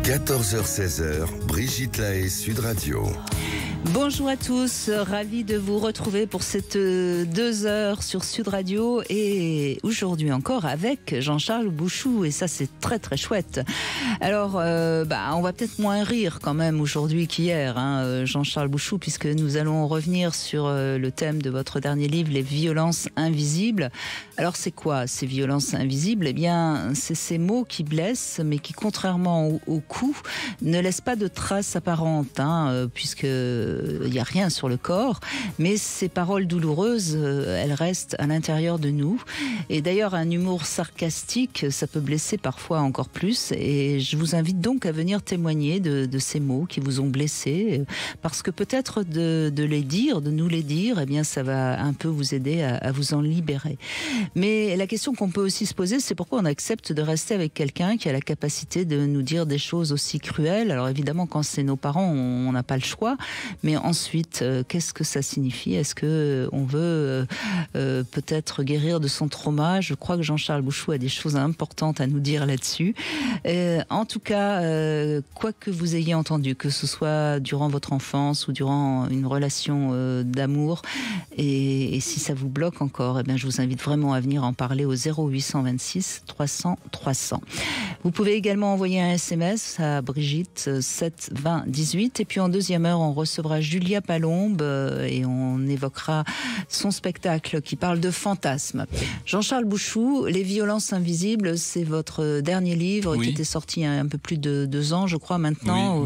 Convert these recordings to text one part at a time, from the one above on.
14h-16h, Brigitte Lahaie, Sud Radio. Bonjour à tous, ravi de vous retrouver pour cette 2 heures sur Sud Radio et aujourd'hui encore avec Jean-Charles Bouchou et ça c'est très très chouette. Alors on va peut-être moins rire quand même aujourd'hui qu'hier, Jean-Charles Bouchou, puisque nous allons revenir sur le thème de votre dernier livre, les violences invisibles. Alors c'est quoi ces violences invisibles? Eh bien c'est ces mots qui blessent mais qui contrairement au coup ne laissent pas de traces apparentes, puisque il n'y a rien sur le corps, mais ces paroles douloureuses, elles restent à l'intérieur de nous. Et d'ailleurs, un humour sarcastique, ça peut blesser parfois encore plus. Et je vous invite donc à venir témoigner de ces mots qui vous ont blessé, parce que peut-être de les dire, de nous les dire, eh bien, ça va un peu vous aider à vous en libérer. Mais la question qu'on peut aussi se poser, c'est pourquoi on accepte de rester avec quelqu'un qui a la capacité de nous dire des choses aussi cruelles. Alors évidemment, quand c'est nos parents, on n'a pas le choix. Mais ensuite, qu'est-ce que ça signifie? Est-ce qu'on veut peut-être guérir de son trauma? Je crois que Jean-Charles Bouchou a des choses importantes à nous dire là-dessus. En tout cas, quoi que vous ayez entendu, que ce soit durant votre enfance ou durant une relation d'amour, et si ça vous bloque encore, eh bien, je vous invite vraiment à venir en parler au 0826 300 300. Vous pouvez également envoyer un SMS à Brigitte 7 20 18 et puis en deuxième heure, on recevra Julia Palombe et on évoquera son spectacle qui parle de fantasmes. Jean-Charles Bouchou, Les violences invisibles, c'est votre dernier livre qui était sorti il y a un peu plus de 2 ans, je crois maintenant,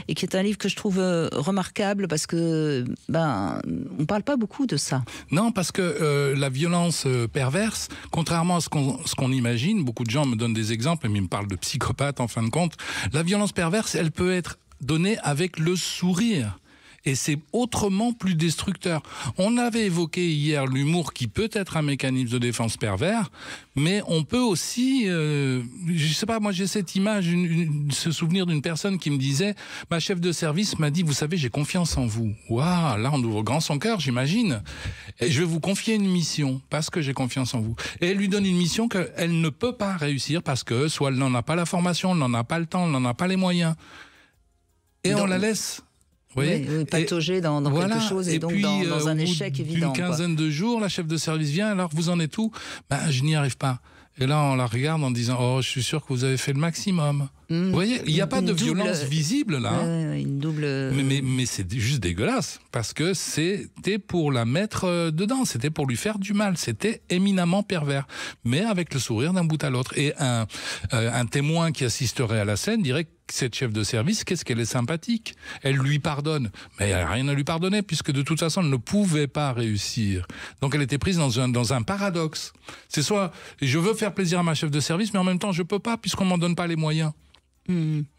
et qui est un livre que je trouve remarquable parce que on parle pas beaucoup de ça. Non, parce que la violence perverse, contrairement à ce qu'on imagine, beaucoup de gens me donnent des exemples, mais ils me parlent de psychopathes en fin de compte. La violence perverse, elle peut être donnée avec le sourire. Et c'est autrement plus destructeur. On avait évoqué hier l'humour qui peut être un mécanisme de défense pervers, mais on peut aussi, je sais pas, moi j'ai cette image, ce souvenir d'une personne qui me disait, ma chef de service m'a dit, vous savez, j'ai confiance en vous. Waouh, là on ouvre grand son cœur, j'imagine. Et je vais vous confier une mission parce que j'ai confiance en vous. Et elle lui donne une mission qu'elle ne peut pas réussir parce que soit elle n'en a pas la formation, elle n'en a pas le temps, elle n'en a pas les moyens. Et on la laisse. Oui, patauger dans quelque chose et donc puis, dans un échec évident. Une quinzaine de jours, la chef de service vient, alors vous en êtes où? Je n'y arrive pas. Et là, on la regarde en disant, oh, je suis sûr que vous avez fait le maximum. Vous voyez, il n'y a pas de violence visible là. Une double. Mais c'est juste dégueulasse parce que c'était pour la mettre dedans, c'était pour lui faire du mal, c'était éminemment pervers, mais avec le sourire d'un bout à l'autre. Et un témoin qui assisterait à la scène dirait que cette chef de service, qu'est-ce qu'elle est sympathique. Elle lui pardonne, mais elle n'a rien à lui pardonner puisque de toute façon elle ne pouvait pas réussir. Donc elle était prise dans un paradoxe. C'est soit je veux faire plaisir à ma chef de service, mais en même temps je peux pas puisqu'on m'en donne pas les moyens.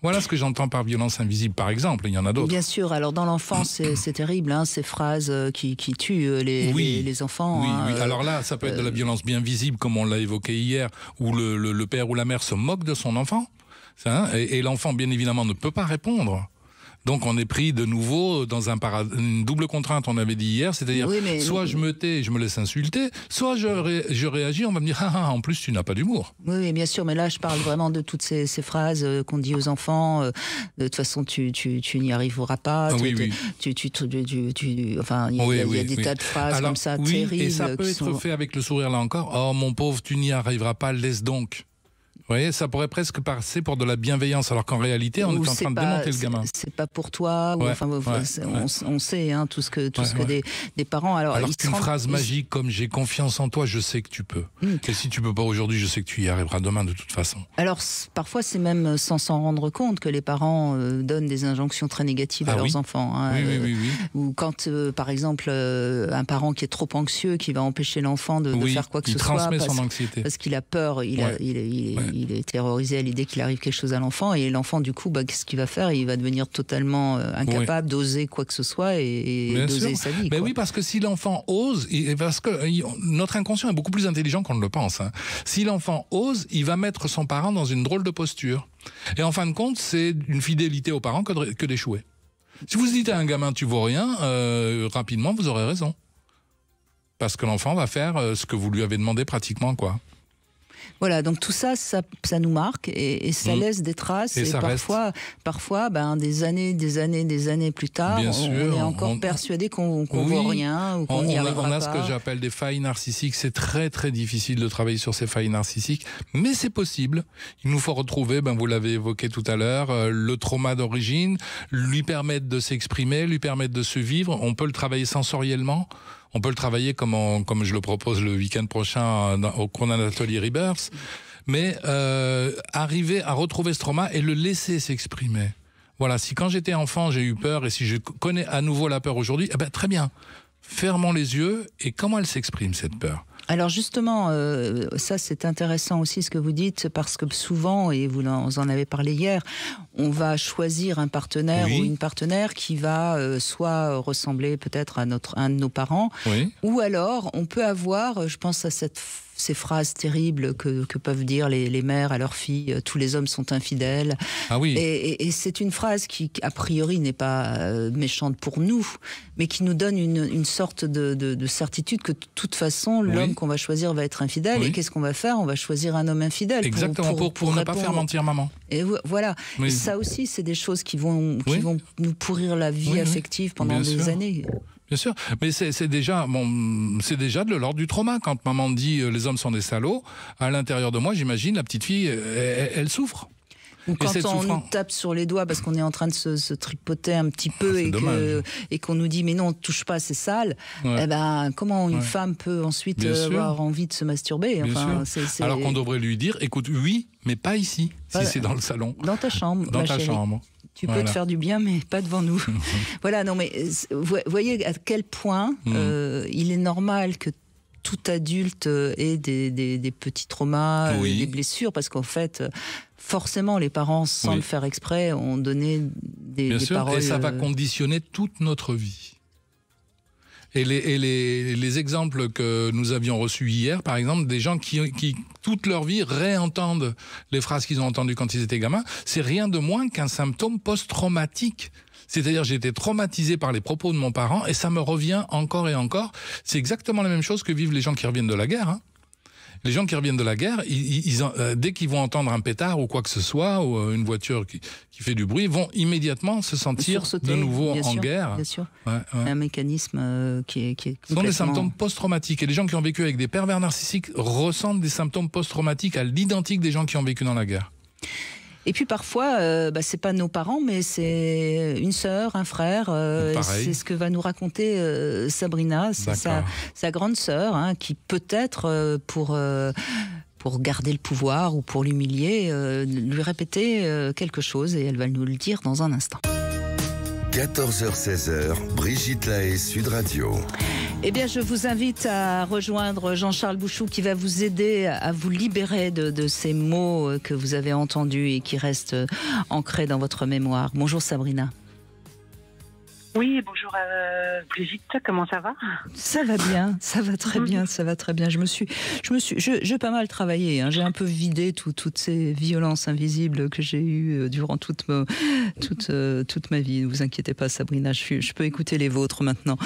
Voilà ce que j'entends par violence invisible, par exemple. Il y en a d'autres. Bien sûr. Alors dans l'enfance, c'est terrible, ces phrases qui tuent les enfants. Oui. Alors là, ça peut être de la violence bien visible, comme on l'a évoqué hier, où le père ou la mère se moque de son enfant. Et l'enfant, bien évidemment, ne peut pas répondre. Donc on est pris de nouveau dans une double contrainte, on avait dit hier, c'est-à-dire soit je me tais et je me laisse insulter, soit je réagis, on va me dire en plus tu n'as pas d'humour. Oui, bien sûr, mais là je parle vraiment de toutes ces phrases qu'on dit aux enfants, de toute façon tu n'y arriveras pas, il y a des tas de phrases comme ça terribles. Et ça peut être fait avec le sourire là encore, oh mon pauvre tu n'y arriveras pas, laisse donc. Vous voyez, ça pourrait presque passer pour de la bienveillance, alors qu'en réalité, on est en train de démonter le gamin. C'est pas pour toi. On sait tout ce que des parents. Alors qu'une phrase magique comme j'ai confiance en toi, je sais que tu peux. Et si tu peux pas aujourd'hui, je sais que tu y arriveras demain de toute façon. Alors parfois, c'est même sans s'en rendre compte que les parents donnent des injonctions très négatives à leurs enfants. Oui. Ou quand, par exemple, un parent qui est trop anxieux, qui va empêcher l'enfant de faire quoi que ce soit, transmet son anxiété parce qu'il a peur, il est terrorisé à l'idée qu'il arrive quelque chose à l'enfant, et l'enfant du coup qu'est-ce qu'il va faire? Il va devenir totalement incapable d'oser quoi que ce soit et d'oser sa vie. Oui, parce que si l'enfant ose, parce que notre inconscient est beaucoup plus intelligent qu'on ne le pense. Si l'enfant ose, il va mettre son parent dans une drôle de posture. Et en fin de compte, c'est une fidélité aux parents que d'échouer. Si vous dites à un gamin tu vaux rien, rapidement vous aurez raison. Parce que l'enfant va faire ce que vous lui avez demandé pratiquement, quoi. Voilà, donc tout ça, ça nous marque et ça laisse des traces. Et parfois, des années plus tard, on est encore persuadé qu'on vaut rien ou qu'on n'y arrivera pas. On a ce que j'appelle des failles narcissiques. C'est très très difficile de travailler sur ces failles narcissiques, mais c'est possible. Il nous faut retrouver, vous l'avez évoqué tout à l'heure, le trauma d'origine, lui permettre de s'exprimer, lui permettre de se vivre. On peut le travailler sensoriellement. On peut le travailler comme je le propose le week-end prochain au cours d'un atelier Rebirth, mais arriver à retrouver ce trauma et le laisser s'exprimer. Voilà, si quand j'étais enfant j'ai eu peur et si je connais à nouveau la peur aujourd'hui, très bien, fermons les yeux et comment elle s'exprime cette peur ? Alors justement, ça c'est intéressant aussi ce que vous dites, parce que souvent, et vous en avez parlé hier, on va choisir un partenaire ou une partenaire qui va soit ressembler peut-être à un de nos parents, ou alors on peut avoir, je pense à ces phrases terribles que peuvent dire les mères à leurs filles, tous les hommes sont infidèles. Ah oui. Et c'est une phrase qui, a priori, n'est pas méchante pour nous, mais qui nous donne une sorte de certitude que de toute façon, l'homme qu'on va choisir va être infidèle. Et qu'est-ce qu'on va faire ? On va choisir un homme infidèle. Exactement, pour ne pas faire mentir maman. Et voilà. Oui. Ça aussi, c'est des choses qui vont nous pourrir la vie affective pendant des années. Bien sûr, mais c'est déjà de l'ordre du trauma. Quand maman dit les hommes sont des salauds, à l'intérieur de moi, j'imagine la petite fille, elle souffre. Ou quand on nous tape sur les doigts parce qu'on est en train de se tripoter un petit peu et qu'on nous dit mais non, touche pas, c'est sale. Comment une femme peut ensuite avoir envie de se masturber ? Alors qu'on devrait lui dire, écoute, oui, mais pas ici, si c'est dans le salon. Dans ta chambre, dans ta chambre. Tu peux te faire du bien, mais pas devant nous. Voilà, non, mais voyez à quel point il est normal que tout adulte ait des petits traumas, des blessures, parce qu'en fait, forcément, les parents, sans le faire exprès, ont donné des paroles... Et ça va conditionner toute notre vie. Et les exemples que nous avions reçus hier, par exemple, des gens qui toute leur vie réentendent les phrases qu'ils ont entendues quand ils étaient gamins, c'est rien de moins qu'un symptôme post-traumatique. C'est-à-dire, j'ai été traumatisé par les propos de mon parent et ça me revient encore et encore. C'est exactement la même chose que vivent les gens qui reviennent de la guerre. Les gens qui reviennent de la guerre, dès qu'ils vont entendre un pétard ou quoi que ce soit, ou une voiture qui fait du bruit, vont immédiatement se sentir de nouveau en guerre. Bien sûr. Un mécanisme qui est complètement... Ce sont des symptômes post-traumatiques. Et les gens qui ont vécu avec des pervers narcissiques ressentent des symptômes post-traumatiques à l'identique des gens qui ont vécu dans la guerre. Et puis parfois, c'est pas nos parents, mais c'est une sœur, un frère. C'est ce que va nous raconter Sabrina, c'est sa grande sœur, qui peut-être pour garder le pouvoir ou pour l'humilier, lui répéter quelque chose, et elle va nous le dire dans un instant. 14h-16h, Brigitte Lahaie, Sud Radio. Eh bien, je vous invite à rejoindre Jean-Charles Bouchou qui va vous aider à vous libérer de ces mots que vous avez entendus et qui restent ancrés dans votre mémoire. Bonjour Sabrina. Oui, bonjour Brigitte, comment ça va ? Ça va bien, ça va très bien, ça va très bien. J'ai pas mal travaillé, j'ai un peu vidé toutes ces violences invisibles que j'ai eues durant toute ma vie. Ne vous inquiétez pas Sabrina, je peux écouter les vôtres maintenant.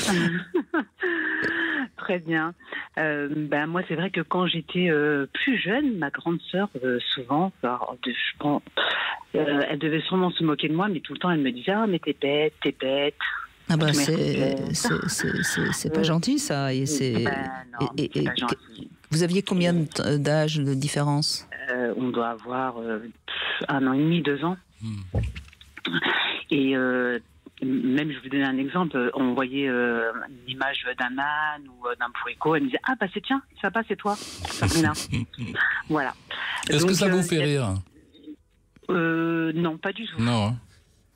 Très bien. Moi, c'est vrai que quand j'étais plus jeune, ma grande sœur, souvent, elle devait sûrement se moquer de moi, mais tout le temps, elle me disait « Ah, mais t'es bête, t'es bête ». Ah bah c'est pas gentil, ça. Et c'est pas gentil. Vous aviez combien d'âge de différence ? On doit avoir 1 an et demi, 2 ans. Et... même, je vais vous donner un exemple, on voyait une image d'un âne ou d'un bourricot, elle me disait « Ah, bah tiens, ça passe, c'est toi, Sabrina. » Voilà. Est-ce que ça vous fait rire ? Non, pas du tout. Non.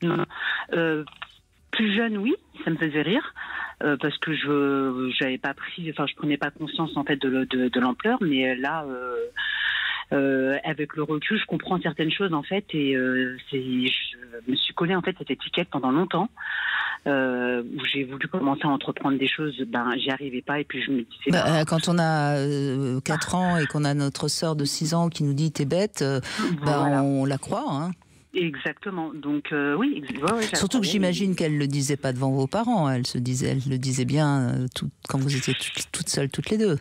Non. Plus jeune, oui, ça me faisait rire, parce que je prenais pas conscience en fait de l'ampleur, mais là... avec le recul, je comprends certaines choses en fait, et je me suis collée en fait cette étiquette pendant longtemps, où j'ai voulu commencer à entreprendre des choses, j'y arrivais pas, et puis je me disais... quand on a 4 ans et qu'on a notre sœur de 6 ans qui nous dit t'es bête, voilà. On la croit, Exactement, donc oui. Surtout que j'imagine qu'elle ne le disait pas devant vos parents, elle le disait bien quand vous étiez toutes seules, toutes les deux.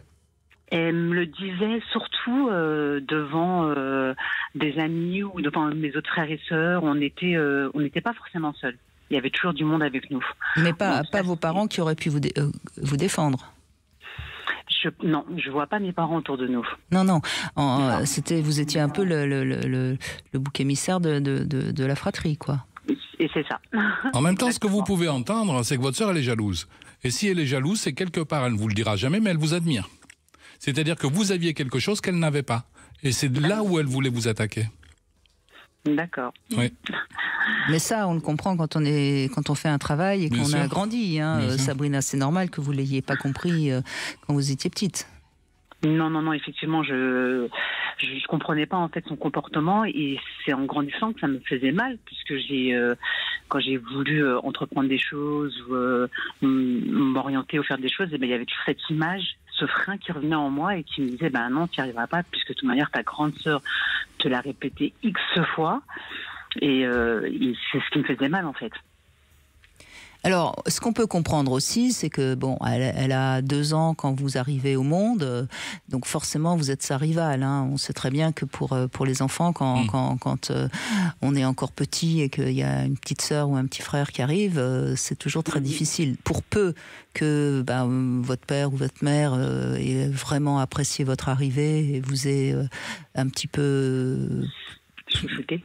Elle me le disait surtout devant des amis ou devant mes autres frères et sœurs. On n'était pas forcément seuls. Il y avait toujours du monde avec nous. Mais pas vos parents qui auraient pu vous défendre. Non, je vois pas mes parents autour de nous. Non. Vous étiez un peu le bouc émissaire de la fratrie, quoi. Et c'est ça. En même temps, ce que vous pouvez entendre, c'est que votre sœur, elle est jalouse. Et si elle est jalouse, c'est quelque part, elle ne vous le dira jamais, mais elle vous admire. C'est-à-dire que vous aviez quelque chose qu'elle n'avait pas. Et c'est là où elle voulait vous attaquer. D'accord. Oui. Mais ça, on le comprend quand on fait un travail et qu'on a grandi. Sabrina, c'est normal que vous ne l'ayez pas compris quand vous étiez petite. Non, effectivement, je comprenais pas en fait son comportement et c'est en grandissant que ça me faisait mal puisque quand j'ai voulu entreprendre des choses ou m'orienter ou faire des choses, et il y avait toute cette image, ce frein qui revenait en moi et qui me disait non, tu n'y arriveras pas puisque de toute manière ta grande sœur te l'a répété X fois et c'est ce qui me faisait mal en fait. Alors, ce qu'on peut comprendre aussi, c'est que elle a 2 ans quand vous arrivez au monde, donc forcément vous êtes sa rivale. On sait très bien que pour les enfants, quand on est encore petit et qu'il y a une petite sœur ou un petit frère qui arrive, c'est toujours très difficile. Pour peu que votre père ou votre mère ait vraiment apprécié votre arrivée et vous ait un petit peu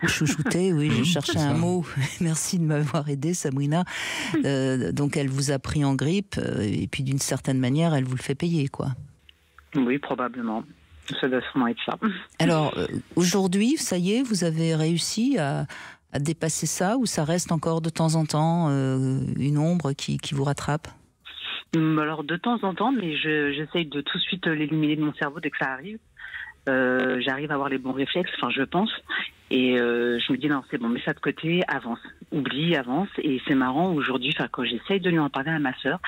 chouchouté, oui, je cherchais un mot. Merci de m'avoir aidé, Sabrina. Donc elle vous a pris en grippe et puis d'une certaine manière, elle vous le fait payer, quoi. Oui, probablement. Ça doit sûrement être ça. Alors, aujourd'hui, ça y est, vous avez réussi à dépasser ça ou ça reste encore de temps en temps une ombre qui vous rattrape ? Alors, de temps en temps, mais j'essaye de tout de suite l'éliminer de mon cerveau dès que ça arrive. J'arrive à avoir les bons réflexes, je pense, et je me dis non, c'est bon, mets ça de côté, avance, oublie, avance. Et c'est marrant aujourd'hui, quand j'essaye de lui en parler à ma sœur,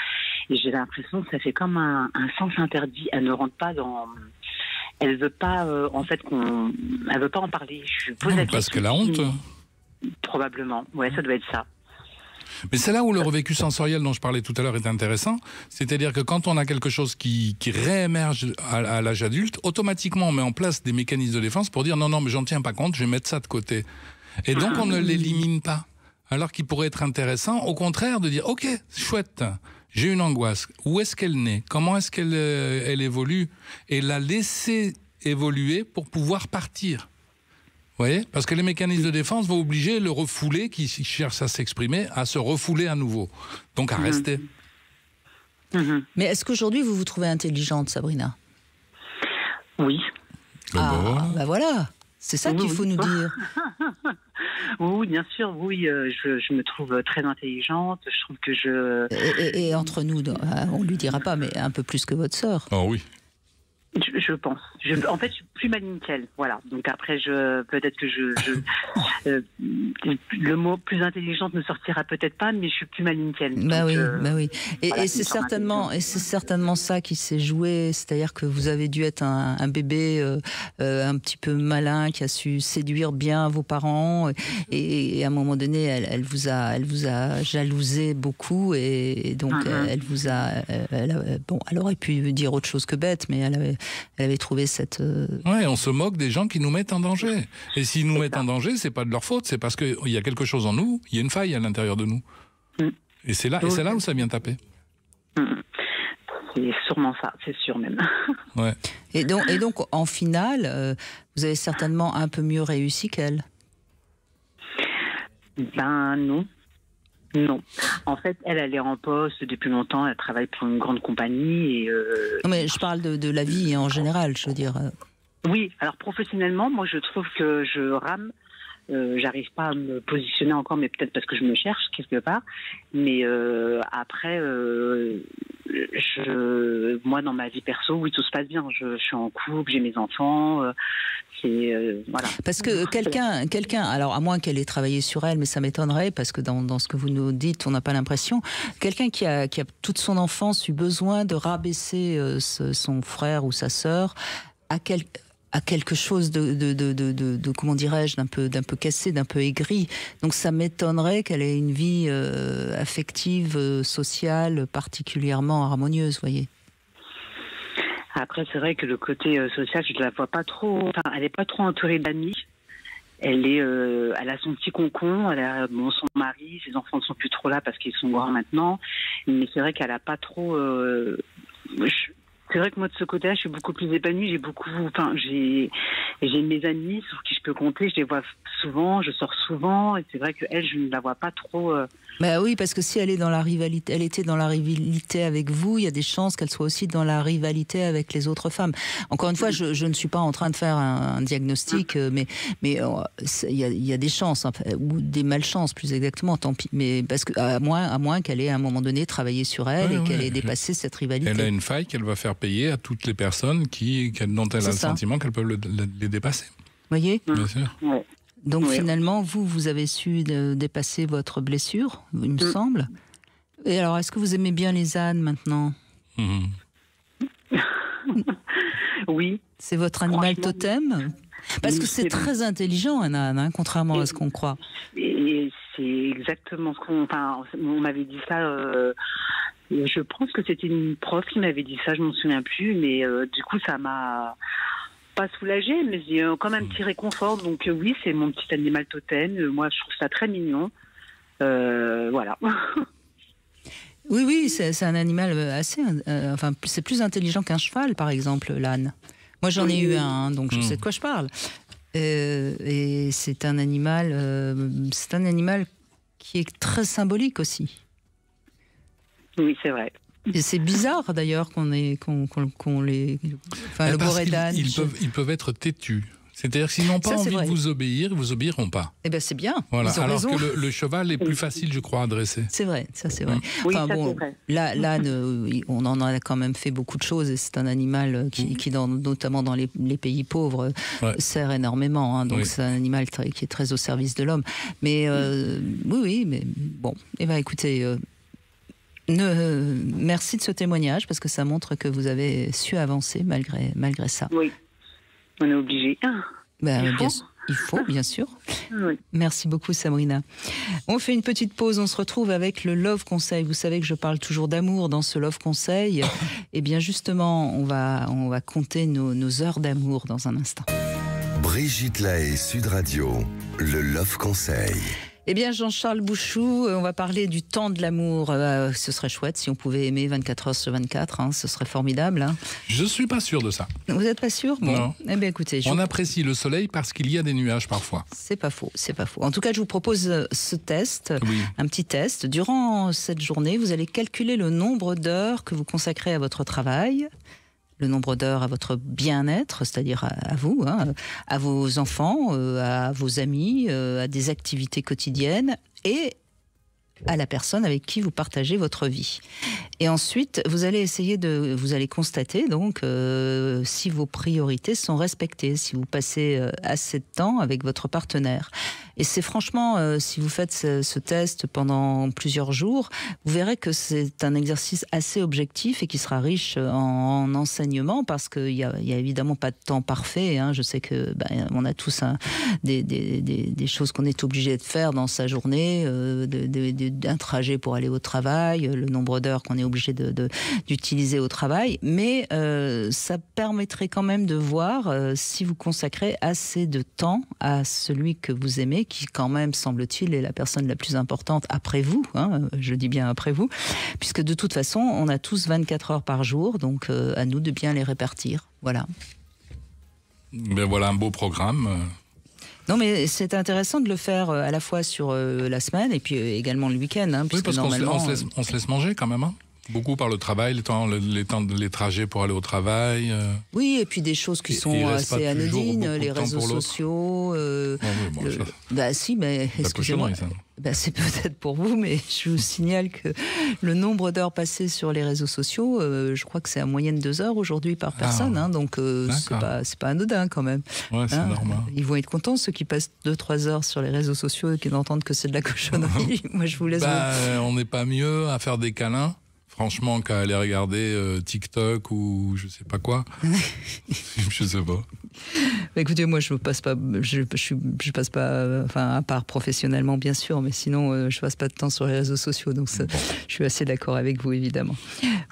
et j'ai l'impression que ça fait comme un sens interdit. Elle ne rentre pas dans, elle veut pas elle veut pas en parler. Je lui pose la question. Parce qu'elle a honte. Probablement, ouais, ça doit être ça. Mais c'est là où le revécu sensoriel dont je parlais tout à l'heure est intéressant. C'est-à-dire que quand on a quelque chose qui réémerge à l'âge adulte, automatiquement on met en place des mécanismes de défense pour dire non, mais j'en tiens pas compte, je vais mettre ça de côté. Et donc on ne l'élimine pas. Alors qu'il pourrait être intéressant, au contraire, de dire ok, chouette, j'ai une angoisse. Où est-ce qu'elle naît ? Comment est-ce qu'elle évolue ? Et la laisser évoluer pour pouvoir partir. Vous voyez ? Parce que les mécanismes de défense vont obliger le refoulé qui cherche à s'exprimer à se refouler à nouveau. Donc à rester. Mais est-ce qu'aujourd'hui vous vous trouvez intelligente, Sabrina ? Oui. Voilà. C'est ça qu'il faut nous dire. Oui, bien sûr, oui. Je me trouve très intelligente. Je trouve que Et entre nous, on ne lui dira pas, mais un peu plus que votre sœur. Oh oui. Je pense. En fait, je suis plus maligne qu'elle. Voilà. Donc après, peut-être que le mot plus intelligente ne sortira peut-être pas, mais je suis plus maligne qu'elle. Oui. Et, voilà, et c'est certainement ça qui s'est joué. C'est-à-dire que vous avez dû être un bébé un petit peu malin qui a su séduire bien vos parents. Et à un moment donné, elle vous a jalousé beaucoup. Et donc, elle vous a. Elle aurait pu dire autre chose que bête, mais elle avait trouvé cette... Ouais, on se moque des gens qui nous mettent en danger. Et s'ils nous mettent en danger, c'est pas de leur faute, c'est parce qu'il y a quelque chose en nous, il y a une faille à l'intérieur de nous. Et c'est là où ça vient taper. C'est sûrement ça, c'est sûr même. Ouais. Et donc, en finale, vous avez certainement un peu mieux réussi qu'elle. Non. Non. En fait, elle est en poste depuis longtemps, elle travaille pour une grande compagnie. Et non, mais je parle de la vie en général, je veux dire. Oui, alors professionnellement, moi je trouve que je rame. J'arrive pas à me positionner encore, mais peut-être parce que je me cherche quelque part. Mais après, moi dans ma vie perso, oui, tout se passe bien. Je suis en couple, j'ai mes enfants. Voilà. Parce que quelqu'un, alors à moins qu'elle ait travaillé sur elle, mais ça m'étonnerait parce que dans ce que vous nous dites, on n'a pas l'impression. Quelqu'un qui a toute son enfance eu besoin de rabaisser son frère ou sa sœur à quelque chose de comment dirais-je, d'un peu cassé, d'un peu aigri. Donc ça m'étonnerait qu'elle ait une vie affective, sociale, particulièrement harmonieuse, voyez. Après, c'est vrai que le côté social, je ne la vois pas trop. Enfin, elle n'est pas trop entourée d'amis. Elle a son petit concon, elle a son mari, ses enfants ne sont plus trop là parce qu'ils sont grands maintenant. Mais c'est vrai qu'elle n'a pas trop. C'est vrai que moi de ce côté-là, je suis beaucoup plus épanouie. J'ai mes amis sur qui je peux compter. Je les vois souvent, je sors souvent, et c'est vrai que elle, je ne la vois pas trop. Bah oui, parce que si elle est dans la rivalité, elle était dans la rivalité avec vous, il y a des chances qu'elle soit aussi dans la rivalité avec les autres femmes. Encore une fois, je ne suis pas en train de faire un diagnostic, mais il y a des chances, enfin, ou des malchances plus exactement, tant pis. Mais parce que à moins qu'elle ait à un moment donné travaillé sur elle et qu'elle ait dépassé cette rivalité. Elle a une faille qu'elle va faire payer à toutes les personnes dont elle a le sentiment qu'elles peuvent les dépasser. Vous voyez ? Bien sûr. Ouais. Donc finalement, vous avez su dépasser votre blessure, il me semble. Et alors, est-ce que vous aimez bien les ânes maintenant ? Oui. C'est votre animal totem ? Parce que c'est très intelligent, un âne, hein, contrairement à ce qu'on croit. Et c'est exactement ce qu'on... Enfin, on m'avait dit ça... je pense que c'était une prof qui m'avait dit ça, je m'en souviens plus, mais du coup, ça m'a... pas soulagée, mais quand même un petit réconfort. Donc oui, c'est mon petit animal totem. Moi, je trouve ça très mignon. Voilà. Oui, c'est un animal assez... enfin, c'est plus intelligent qu'un cheval, par exemple, l'âne. Moi, j'en ai eu un, donc je sais de quoi je parle. Et c'est un animal qui est très symbolique aussi. Oui, c'est vrai. Et c'est bizarre d'ailleurs qu'on les... Enfin, le bourré d'âne... Ils peuvent être têtus. C'est-à-dire s'ils n'ont pas envie de vous obéir, ils vous obéiront pas. Eh bien, c'est bien. Voilà. Ils ont Alors raison. que le cheval est plus facile, je crois, à dresser. C'est vrai, ça c'est vrai. Oui, enfin, ça, bon, c'est vrai. l'âne, on en a quand même fait beaucoup de choses et c'est un animal qui notamment dans les pays pauvres, sert énormément. Hein, donc c'est un animal qui est très au service de l'homme. Mais oui, mais bon. Eh bien, écoutez... merci de ce témoignage parce que ça montre que vous avez su avancer malgré ça. Oui, on est obligé. Il faut, bien sûr. Oui. Merci beaucoup, Sabrina. On fait une petite pause, on se retrouve avec le Love Conseil. Vous savez que je parle toujours d'amour dans ce Love Conseil. Et bien justement, on va compter nos heures d'amour dans un instant. Brigitte Lahaie, Sud Radio, le Love Conseil. Eh bien, Jean-Charles Bouchou, on va parler du temps de l'amour. Ce serait chouette si on pouvait aimer 24 heures sur 24, hein, ce serait formidable. Hein. Je ne suis pas sûr de ça. Vous n'êtes pas sûr ? Bon. Non. Eh bien, écoutez, on apprécie le soleil parce qu'il y a des nuages parfois. C'est pas faux, c'est pas faux. En tout cas, je vous propose ce test, un petit test. Durant cette journée, vous allez calculer le nombre d'heures que vous consacrez à votre travail, le nombre d'heures à votre bien-être, c'est-à-dire à vous, hein, à vos enfants, à vos amis, à des activités quotidiennes et à la personne avec qui vous partagez votre vie. Et ensuite, vous allez constater donc si vos priorités sont respectées, si vous passez assez de temps avec votre partenaire. Et c'est franchement, si vous faites ce test pendant plusieurs jours, vous verrez que c'est un exercice assez objectif et qui sera riche en enseignements parce qu'il y a évidemment pas de temps parfait. Hein. Je sais que on a tous des choses qu'on est obligé de faire dans sa journée, un trajet pour aller au travail, le nombre d'heures qu'on est obligé d'utiliser au travail, mais ça permettrait quand même de voir si vous consacrez assez de temps à celui que vous aimez, qui quand même, semble-t-il, est la personne la plus importante après vous, hein, je dis bien après vous, puisque de toute façon, on a tous 24 heures par jour, donc à nous de bien les répartir. Voilà. Ben voilà un beau programme. Non, mais c'est intéressant de le faire à la fois sur la semaine et puis également le week-end. Hein, oui, parce normalement, on se laisse manger quand même, hein. Beaucoup par le travail, les trajets pour aller au travail. Oui, et puis des choses qui sont assez anodines, les réseaux sociaux. Si, mais excusez-moi. C'est peut-être pour vous, mais je vous signale que le nombre d'heures passées sur les réseaux sociaux, je crois que c'est en moyenne 2 heures aujourd'hui par personne. Hein, donc c'est pas anodin quand même. Ouais, c'est normal. Ils vont être contents ceux qui passent 2-3 heures sur les réseaux sociaux et qui n'entendent que c'est de la cochonnerie. Moi, je vous laisse. On n'est pas mieux à faire des câlins. Franchement, qu'à aller regarder TikTok ou je sais pas quoi, je sais pas. Écoutez, moi, je passe pas, je passe pas, enfin, à part professionnellement, bien sûr, mais sinon, je passe pas de temps sur les réseaux sociaux, donc ça, je suis assez d'accord avec vous, évidemment.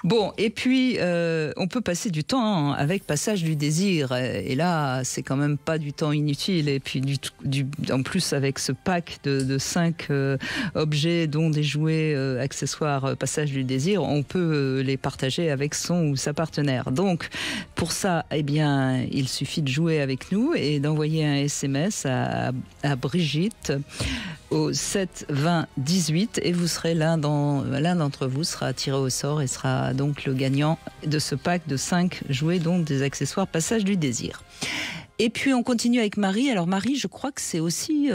Bon, et puis, on peut passer du temps avec Passage du désir, et là, c'est quand même pas du temps inutile, et puis en plus, avec ce pack de 5 objets, dont des jouets, accessoires, Passage du désir, on peut les partager avec son ou sa partenaire. Donc, pour ça, eh bien, il suffit de jouer avec nous et d'envoyer un SMS à Brigitte au 7 20 18 et vous serez l'un d'entre vous sera tiré au sort et sera donc le gagnant de ce pack de 5 jouets, dont des accessoires Passage du désir. Et puis on continue avec Marie. Alors Marie, je crois que c'est aussi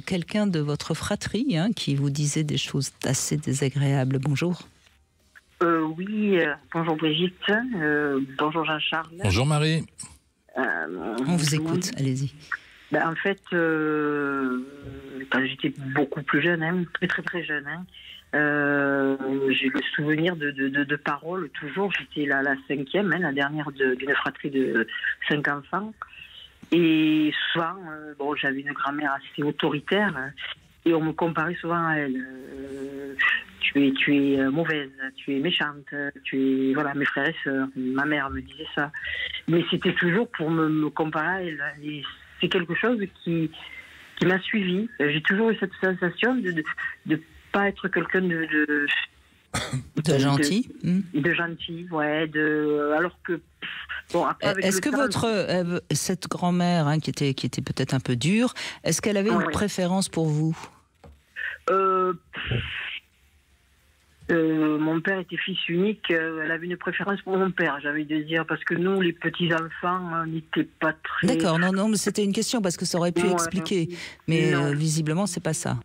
quelqu'un de votre fratrie qui vous disait des choses assez désagréables. Bonjour. Oui, bonjour Brigitte, bonjour Jean-Charles. Bonjour Marie. On vous écoute, allez-y. En fait, quand j'étais beaucoup plus jeune, très jeune, j'ai le souvenir de paroles toujours. J'étais la 5e, la dernière d'une fratrie de 5 enfants. Et souvent, j'avais une grand-mère assez autoritaire et on me comparait souvent à elle. Tu es mauvaise, tu es méchante, voilà, mes frères et sœurs, ma mère me disait ça. Mais c'était toujours pour me comparer à elle. Et c'est quelque chose qui m'a suivie. J'ai toujours eu cette sensation de pas être quelqu'un de gentil. De gentil, ouais. Alors que après, est-ce que cette grand-mère qui était peut-être un peu dure, est-ce qu'elle avait une préférence pour vous? Mon père était fils unique, elle avait une préférence pour mon père, j'ai envie de dire, parce que nous, les petits-enfants, n'étaient pas très... D'accord, non, mais c'était une question, parce que ça aurait pu expliquer, mais visiblement, c'est pas ça.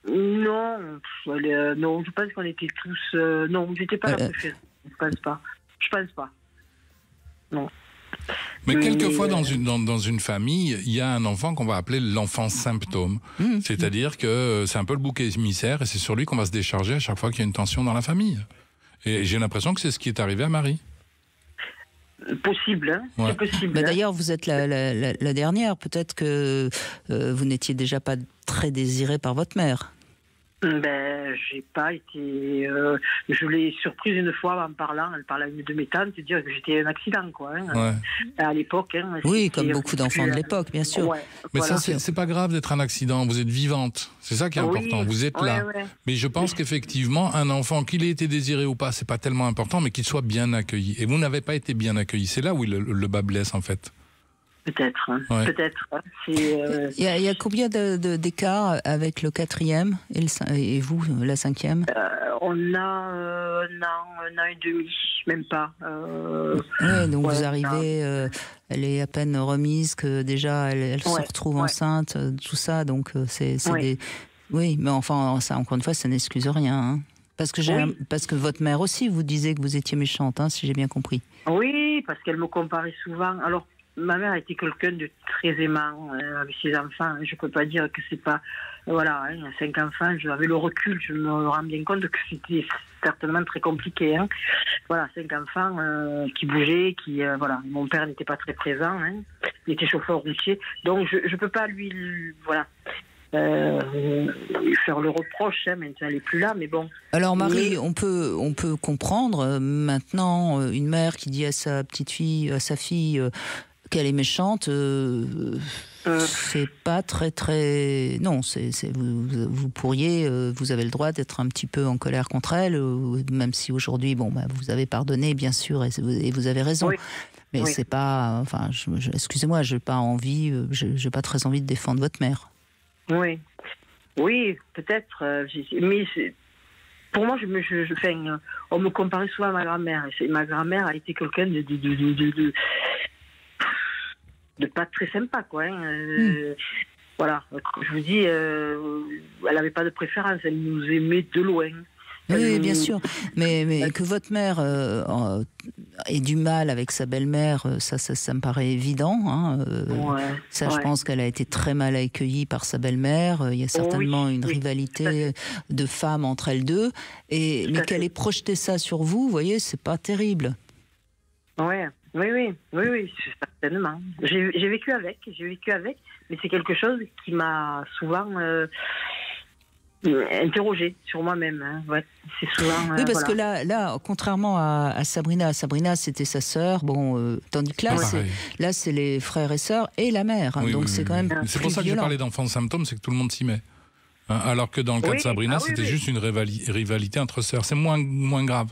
Non, je pense qu'on était tous... non, j'étais pas la préférée, je pense pas. Non. Mais quelquefois, dans une famille, il y a un enfant qu'on va appeler l'enfant symptôme. C'est-à-dire que c'est un peu le bouc émissaire et c'est sur lui qu'on va se décharger à chaque fois qu'il y a une tension dans la famille. Et j'ai l'impression que c'est ce qui est arrivé à Marie. Possible, c'est possible. D'ailleurs, vous êtes la dernière. Peut-être que vous n'étiez déjà pas très désirée par votre mère. J'ai pas été... je l'ai surprise une fois en parlant. Elle parlait à une de mes tantes, dire que j'étais un accident, quoi. À l'époque. Oui, comme beaucoup d'enfants de l'époque, bien sûr. Mais voilà. Ça, c'est pas grave d'être un accident. Vous êtes vivante. C'est ça qui est important. Vous êtes là. Mais je pense qu'effectivement, un enfant, qu'il ait été désiré ou pas, c'est pas tellement important, mais qu'il soit bien accueilli. Et vous n'avez pas été bien accueilli. C'est là où le bas blesse, en fait. Peut-être. Il y a combien d'écart avec le 4e et vous, la 5e? On a un an et demi, même pas. Donc vous arrivez, elle est à peine remise, que déjà elle se retrouve enceinte, tout ça, donc c'est des... Oui, mais enfin, ça, encore une fois, ça n'excuse rien. Parce que votre mère aussi vous disait que vous étiez méchante, si j'ai bien compris. Oui, parce qu'elle me comparait souvent. Alors, ma mère était quelqu'un de très aimant avec ses enfants. Je ne peux pas dire que c'est pas... Voilà, 5 enfants, j'avais le recul, je me rends bien compte que c'était certainement très compliqué. Voilà, 5 enfants qui bougeaient, voilà. Mon père n'était pas très présent, il était chauffeur routier. Donc, je ne peux pas lui faire le reproche, maintenant elle n'est plus là, mais bon. Alors Marie, on peut comprendre maintenant une mère qui dit à sa petite fille, à sa fille qu'elle est méchante, c'est pas très... Non, vous pourriez, vous avez le droit d'être un petit peu en colère contre elle, même si aujourd'hui, vous avez pardonné, bien sûr, et vous avez raison. Mais c'est pas... Enfin, excusez-moi, j'ai pas pas très envie de défendre votre mère. Oui, peut-être. Mais pour moi, on me comparait souvent à ma grand-mère. Ma grand-mère a été quelqu'un de pas très sympa, quoi. Voilà, je vous dis, elle n'avait pas de préférence. Elle nous aimait de loin. Oui, bien sûr. Mais que votre mère ait du mal avec sa belle-mère, ça me paraît évident. Hein. Je pense qu'elle a été très mal accueillie par sa belle-mère. Il y a certainement une rivalité de femmes entre elles deux. Mais qu'elle ait projeté ça sur vous, vous voyez, c'est pas terrible. Oui, certainement. J'ai vécu avec, mais c'est quelque chose qui m'a souvent interrogée sur moi-même. Hein. Ouais, c'est souvent. Oui, parce que là, contrairement à Sabrina, c'était sa sœur. Tandis que là, c'est les frères et sœurs et la mère. Hein, donc c'est quand même. C'est pour ça que j'ai parlé d'enfants symptômes, c'est que tout le monde s'y met. Hein, alors que dans le cas de Sabrina, c'était juste une rivalité entre sœurs. C'est moins grave.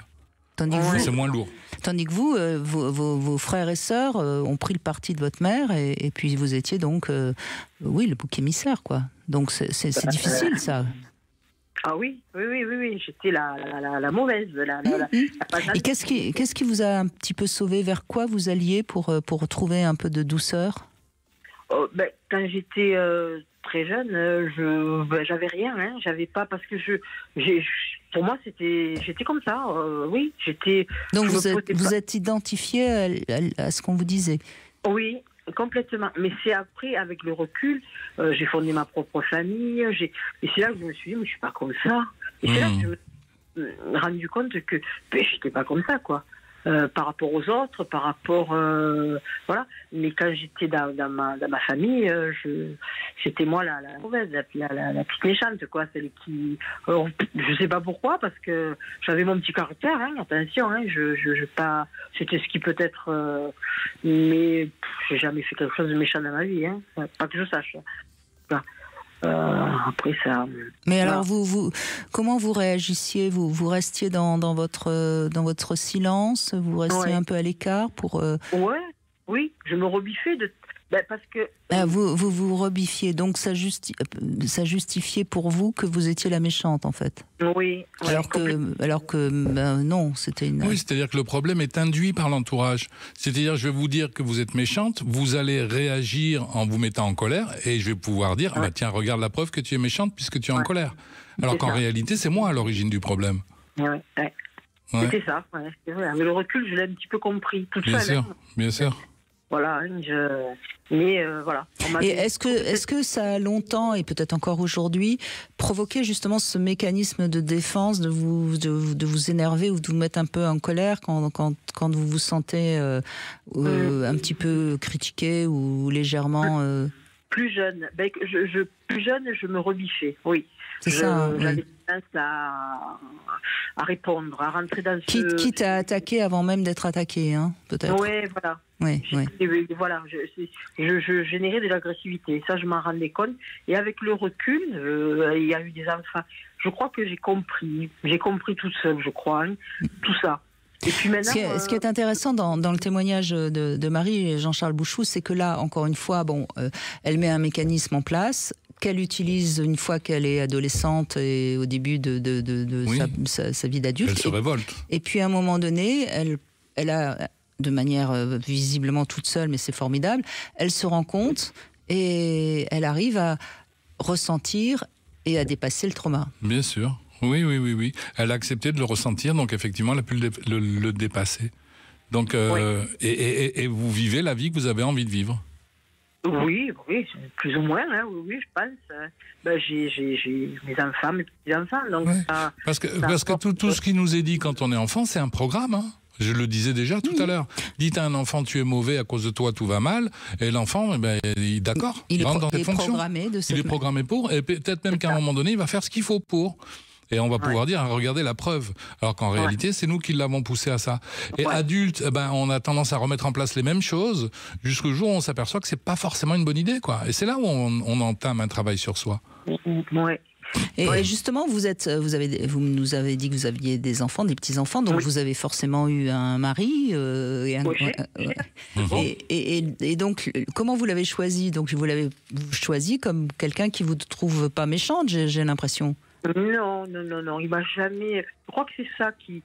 C'est moins lourd. Tandis que vous, vos frères et sœurs ont pris le parti de votre mère et puis vous étiez donc, le bouc émissaire, quoi. Donc c'est difficile, ça. Ah oui, j'étais la mauvaise. Et qu'est-ce qui vous a un petit peu sauvé? Vers quoi vous alliez pour retrouver un peu de douceur? Quand j'étais très jeune, j'avais rien, hein, j'avais pas, parce que pour moi j'étais comme ça, oui, j'étais. Donc vous êtes identifié à ce qu'on vous disait? Oui, complètement. Mais c'est après, avec le recul, j'ai fondé ma propre famille, et c'est là que je me suis dit, mais je suis pas comme ça. Et c'est là que je me suis rendu compte que j'étais pas comme ça, quoi. Par rapport aux autres, par rapport voilà. Mais quand j'étais dans ma famille, c'était moi la mauvaise, la petite méchante, quoi, celle qui, je sais pas pourquoi, parce que j'avais mon petit caractère, hein, attention, hein, je pas, c'était ce qui peut être, mais j'ai jamais fait quelque chose de méchant dans ma vie, hein, pas que je sache. Voilà. Après ça. Mais alors vous comment vous réagissiez? Vous restiez dans votre silence? Vous restiez un peu à l'écart pour. Oui, je me rebiffais parce que. Vous rebiffiez, donc ça justifiait pour vous que vous étiez la méchante, en fait. Oui. Alors que non, c'était une. Oui, c'est-à-dire que le problème est induit par l'entourage. C'est-à-dire, je vais vous dire que vous êtes méchante, vous allez réagir en vous mettant en colère, et je vais pouvoir dire, tiens, regarde la preuve que tu es méchante puisque tu es en colère. Alors qu'en réalité, c'est moi à l'origine du problème. C'était ça. C'est vrai. Avec le recul, je l'ai un petit peu compris. Bien sûr. Voilà, mais voilà. Et est-ce que ça a longtemps, et peut-être encore aujourd'hui, provoqué justement ce mécanisme de défense, de vous énerver ou de vous mettre un peu en colère quand vous vous sentez un petit peu critiqué ou légèrement... Plus jeune, plus jeune, je me rebiffais, oui. C'est ça. J'avais tendance à répondre, à rentrer dans ce... Quitte à attaquer avant même d'être attaqué, hein, peut-être. Oui, voilà. Voilà, je générais de l'agressivité. Ça, je m'en rendais compte. Et avec le recul, il y a eu des enfants. Je crois que j'ai compris toute seule, je crois, hein, tout ça. Et puis maintenant, ce qui est intéressant dans le témoignage de Marie et Jean-Charles Bouchou, c'est que là, encore une fois, elle met un mécanisme en place qu'elle utilise une fois qu'elle est adolescente et au début de sa vie d'adulte. Elle se révolte. Et puis à un moment donné, elle a, de manière visiblement toute seule, mais c'est formidable, elle se rend compte et elle arrive à ressentir et à dépasser le trauma. Bien sûr. Oui. Elle a accepté de le ressentir, donc effectivement, elle a pu le dépasser. Donc, et vous vivez la vie que vous avez envie de vivre. Oui, plus ou moins, hein, oui, je pense. J'ai mes enfants, mes petits-enfants. Donc parce que tout ce qui nous est dit quand on est enfant, c'est un programme, hein. Je le disais déjà tout à l'heure. Dites à un enfant, tu es mauvais, à cause de toi, tout va mal. Et l'enfant, d'accord, il rentre dans cette fonction. Il est programmé pour, et peut-être même qu'à un moment donné, il va faire ce qu'il faut pour. Et on va pouvoir dire, regardez la preuve. Alors qu'en réalité, c'est nous qui l'avons poussé à ça. Et adulte, on a tendance à remettre en place les mêmes choses jusqu'au jour où on s'aperçoit que c'est pas forcément une bonne idée, quoi. Et c'est là où on entame un travail sur soi. Et justement, vous nous avez dit que vous aviez des enfants, des petits-enfants, donc vous avez forcément eu un mari. Et donc, comment vous l'avez choisi? Donc, vous l'avez choisi comme quelqu'un qui vous trouve pas méchante, j'ai l'impression. Non, il m'a jamais... Je crois que c'est ça qui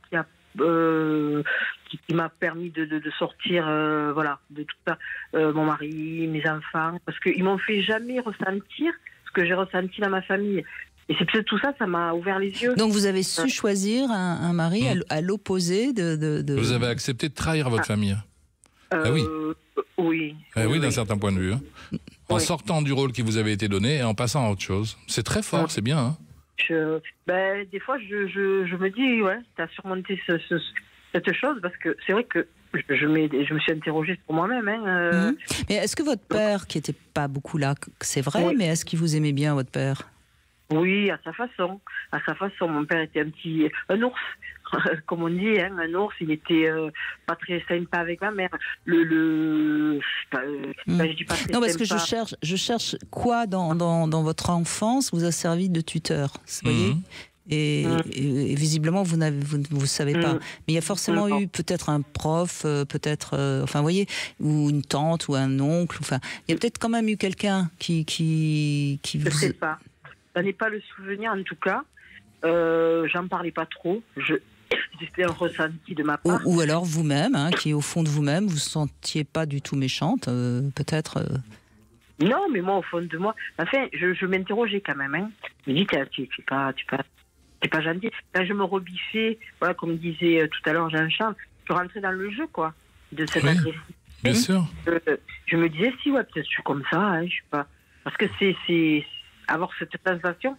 m'a permis de sortir de tout ça, mon mari, mes enfants, parce qu'ils m'ont fait jamais ressentir ce que j'ai ressenti dans ma famille. Et c'est peut-être tout ça, ça m'a ouvert les yeux. Donc vous avez su choisir un mari à l'opposé de... Vous avez accepté de trahir votre famille. Ah oui. Oui. Oui, d'un certain point de vue. Hein. En sortant du rôle qui vous avait été donné et en passant à autre chose. C'est très fort, c'est bien. Hein. Des fois, je me dis, ouais, tu as surmonté cette chose, parce que c'est vrai que je me suis interrogée pour moi-même. Hein, Mais est-ce que votre père, qui n'était pas beaucoup là, c'est vrai, mais est-ce qu'il vous aimait bien, votre père? Oui, à sa façon. À sa façon. Mon père était un ours, comme on dit, hein, un ours. Il était pas très sympa avec ma mère. Je dis pas très non, parce que sympa. je cherche quoi dans votre enfance vous a servi de tuteur, vous voyez. Et visiblement, vous savez pas. Mais il y a forcément eu peut-être un prof, peut-être, enfin, vous voyez, ou une tante, ou un oncle. Enfin, il y a peut-être quand même eu quelqu'un qui Je vous... sais pas. Ça n'est pas le souvenir, en tout cas. J'en parlais pas trop. C'était un ressenti de ma part. Ou alors vous-même, hein, qui au fond de vous-même, vous ne sentiez pas du tout méchante, peut-être. Non, mais moi, au fond de moi, enfin, je m'interrogeais quand même. Hein. Je me dis, tu pas gentil. Quand je me rebiffais, voilà, comme disait tout à l'heure Jean-Charles, je rentrais dans le jeu, quoi, de cette agressivité. Bien sûr. Je me disais, si, ouais, peut-être je suis comme ça, hein, je suis pas. Parce que c'est avoir cette sensation,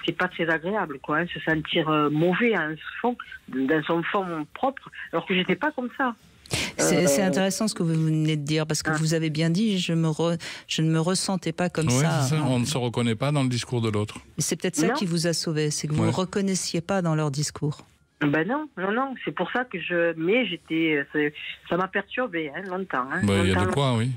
c'est pas très agréable, quoi, hein, se sentir mauvais dans son fond propre, alors que j'étais pas comme ça. C'est intéressant ce que vous venez de dire, parce que vous avez bien dit, je ne me ressentais pas comme ça. On ne se reconnaît pas dans le discours de l'autre. C'est peut-être ça qui vous a sauvé, c'est que vous ne reconnaissiez pas dans leur discours. Ben non, c'est pour ça que ça m'a perturbé, hein, longtemps. Hein, il y a de quoi, oui.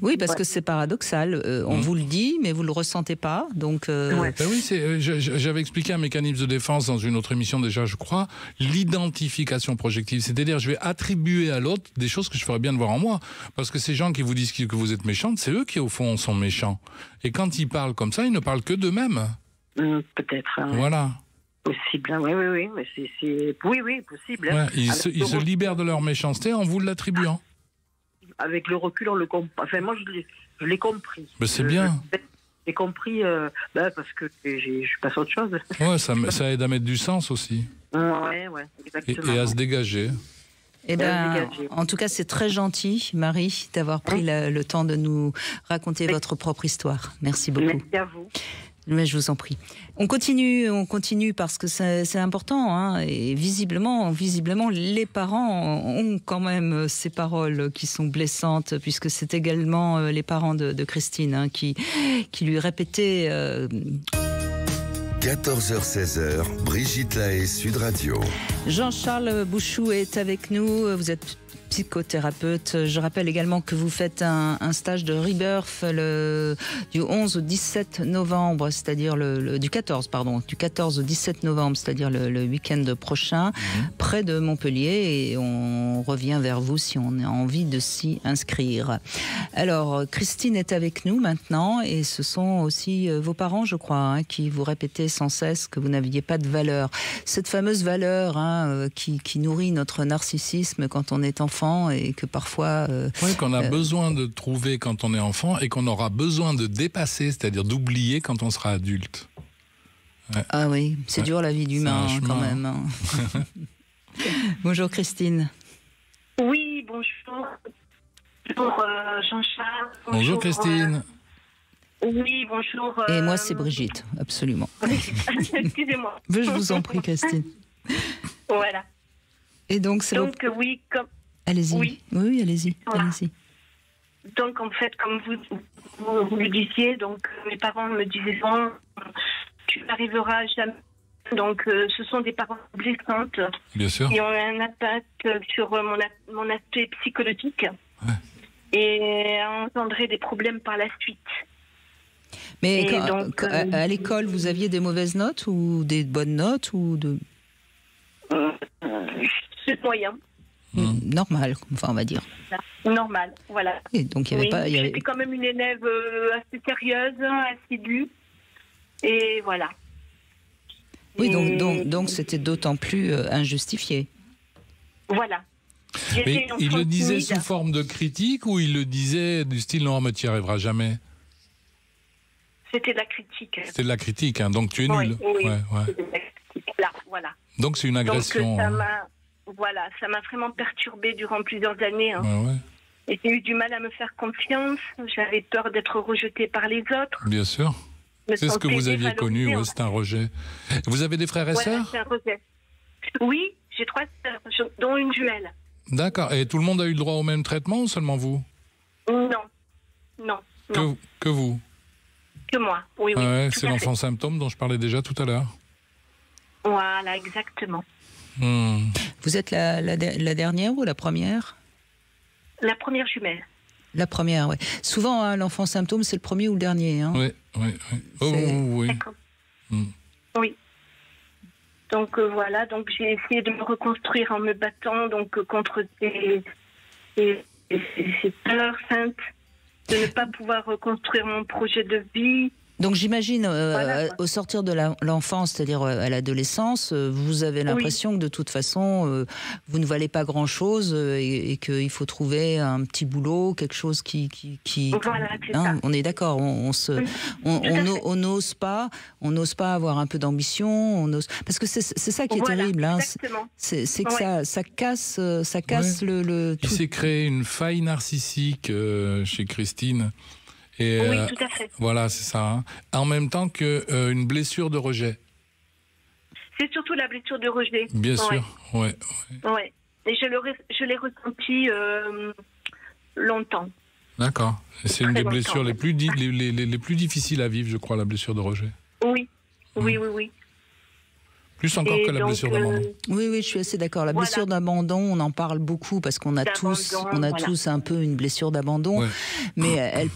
Oui, parce que c'est paradoxal. On vous le dit, mais vous ne le ressentez pas. Donc, j'avais expliqué un mécanisme de défense dans une autre émission déjà, je crois, l'identification projective. C'est-à-dire, je vais attribuer à l'autre des choses que je ferais bien de voir en moi. Parce que ces gens qui vous disent que vous êtes méchante, c'est eux qui, au fond, sont méchants. Et quand ils parlent comme ça, ils ne parlent que d'eux-mêmes. Peut-être. Hein, voilà. Possible, hein. Oui, mais oui, possible. Hein. Ils se libèrent de leur méchanceté en vous l'attribuant. Avec le recul, on le comprend. Enfin, moi, je l'ai compris. Mais c'est bien. J'ai compris parce que je passe à autre chose. Ouais, ça aide à mettre du sens aussi. Ouais, exactement. Et à se dégager. Eh ben, en tout cas, c'est très gentil, Marie, d'avoir pris le temps de nous raconter votre propre histoire. Merci beaucoup. Merci à vous. Mais je vous en prie. On continue parce que c'est important, hein, et visiblement, les parents ont quand même ces paroles qui sont blessantes, puisque c'est également les parents de Christine, hein, qui lui répétaient... 14h-16h, Brigitte Lahaie, Sud Radio. Jean-Charles Bouchou est avec nous. Vous êtes psychothérapeute. Je rappelle également que vous faites un stage de Rebirth du 11 au 17 novembre, c'est-à-dire du 14 au 17 novembre, c'est-à-dire le week-end prochain, près de Montpellier, et on revient vers vous si on a envie de s'y inscrire. Alors, Christine est avec nous maintenant, et ce sont aussi vos parents, je crois, hein, qui vous répétaient sans cesse que vous n'aviez pas de valeur. Cette fameuse valeur, hein, qui nourrit notre narcissisme quand on est enfant, et que parfois... qu'on a besoin de trouver quand on est enfant, et qu'on aura besoin de dépasser, c'est-à-dire d'oublier quand on sera adulte. Ouais. Ah oui, c'est dur la vie d'humain, hein, quand même. Hein. Bonjour Christine. Oui, bonjour. Bonjour Jean-Charles. Bonjour Christine. Oui, bonjour. Et moi c'est Brigitte, absolument. Excusez-moi. Je vous en prie Christine. Voilà. Et donc c'est oui, comme... Allez-y. Oui, allez-y. Voilà. Allez-y. Donc en fait, comme vous le disiez, donc mes parents me disaient non, tu n'arriveras jamais. Donc ce sont des paroles blessantes. Bien sûr. Qui ont un impact sur mon aspect psychologique. Ouais. Et engendrer des problèmes par la suite. Mais à l'école, vous aviez des mauvaises notes ou des bonnes notes ou de... C'est moyen. Normal, enfin on va dire. Normal, voilà. Et donc il y avait pas. J'étais quand même une élève assez sérieuse, assidue, et voilà. Oui, donc c'était d'autant plus injustifié. Voilà. Mais il le disait sous forme de critique ou il le disait du style non, mais tu n'y arriveras jamais? C'était de la critique. C'était de la critique, hein, donc tu es Oui, nul. oui, Ouais. c'était de la critique. Là, voilà. Donc c'est une agression. Donc ça m'a vraiment perturbée durant plusieurs années. Hein. Ouais. Et j'ai eu du mal à me faire confiance. J'avais peur d'être rejetée par les autres. Bien sûr. C'est ce que vous aviez connu, c'est un rejet. Vous avez des frères et sœurs? C'est un rejet. Oui, j'ai 3 sœurs, dont une jumelle. D'accord. Et tout le monde a eu le droit au même traitement ou seulement vous? Non. Que vous? Que moi, oui. Ouais, c'est l'enfant symptôme dont je parlais déjà tout à l'heure. Voilà, exactement. Vous êtes la dernière ou la première? La première jumelle. La première, oui. Souvent, hein, l'enfant symptôme, c'est le premier ou le dernier. Hein. Oui. Oui. D'accord. Oui. Donc voilà, donc j'ai essayé de me reconstruire en me battant donc contre ces peurs saintes, de ne pas pouvoir reconstruire mon projet de vie. Donc j'imagine, Voilà. au sortir de l'enfance, c'est-à-dire à l'adolescence, vous avez l'impression que de toute façon, vous ne valez pas grand-chose et qu'il faut trouver un petit boulot, quelque chose qui Voilà, c'est hein, ça. on est d'accord, on n'ose pas avoir un peu d'ambition, parce que c'est ça qui est terrible, hein, exactement. c'est que ça casse le Il s'est créé une faille narcissique chez Christine. Et, oui, tout à fait. Voilà, c'est ça. Hein. En même temps qu'une blessure de rejet. C'est surtout la blessure de rejet. Bien sûr, ouais. Et je l'ai ressenti longtemps. D'accord. C'est une Très des blessures longtemps. les plus difficiles à vivre, je crois, la blessure de rejet. Oui. Plus encore Et que la donc, blessure d'abandon. Oui, je suis assez d'accord. La Voilà. blessure d'abandon, on en parle beaucoup parce qu'on a tous un peu une blessure d'abandon, mais elle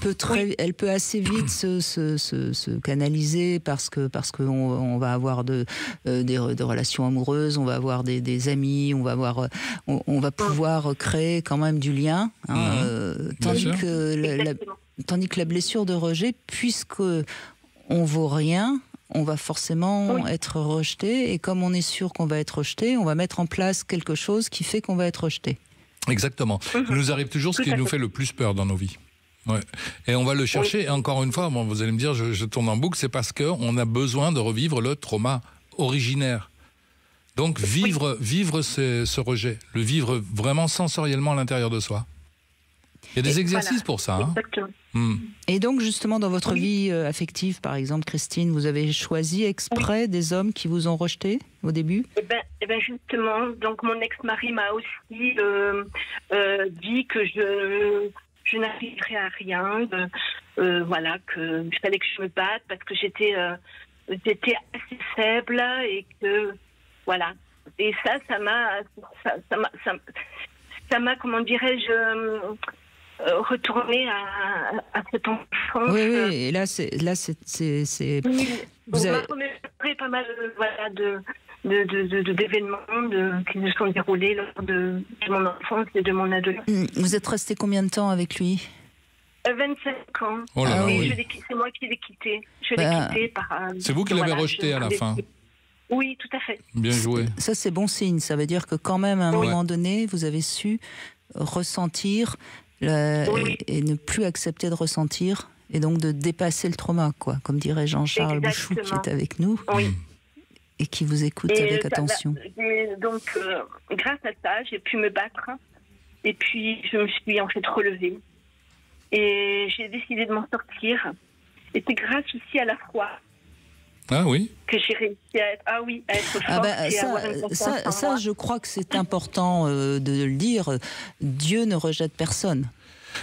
peut assez vite se canaliser parce que on va avoir des relations amoureuses, on va avoir des amis, on va pouvoir créer quand même du lien, tandis que la blessure de rejet, puisque on vaut rien, on va forcément être rejeté, et comme on est sûr qu'on va être rejeté, on va mettre en place quelque chose qui fait qu'on va être rejeté. Exactement. Il nous arrive toujours ce qui nous fait le plus peur dans nos vies. Ouais. Et on va le chercher, et encore une fois, vous allez me dire, je tourne en boucle, c'est parce qu'on a besoin de revivre le trauma originaire. Donc vivre ce rejet, le vivre vraiment sensoriellement à l'intérieur de soi. Il y a des exercices pour ça. Hein. Exactement. Et donc, justement, dans votre vie affective, par exemple, Christine, vous avez choisi exprès des hommes qui vous ont rejeté au début? Eh ben justement, donc mon ex-mari m'a aussi dit que je n'arriverais à rien, voilà, qu'il fallait que je me batte parce que j'étais assez faible et que voilà. Et ça m'a, comment dirais-je, retourné à cette enfance. Oui, et là, c'est Vous avez remémoré pas mal, voilà, d'événements qui se sont déroulés lors de mon enfance et de mon adolescence. Vous êtes resté combien de temps avec lui? 25 ans. Oh là là, et c'est moi qui l'ai quitté. Je l'ai quitté par. C'est vous qui l'avez rejeté à la fin. Oui, tout à fait. Bien joué. Ça, c'est bon signe. Ça veut dire que quand même, à un moment donné, vous avez su ressentir et ne plus accepter de ressentir, et donc de dépasser le trauma, quoi. Comme dirait Jean-Charles Bouchou, qui est avec nous et qui vous écoute avec attention. Donc, grâce à ça, j'ai pu me battre. Et puis, je me suis en fait relevée. Et j'ai décidé de m'en sortir. Et c'est grâce aussi à la foi. Ah oui. Que j'ai réussi à être forte et avoir une confiance en moi. Je crois que c'est important de le dire. Dieu ne rejette personne.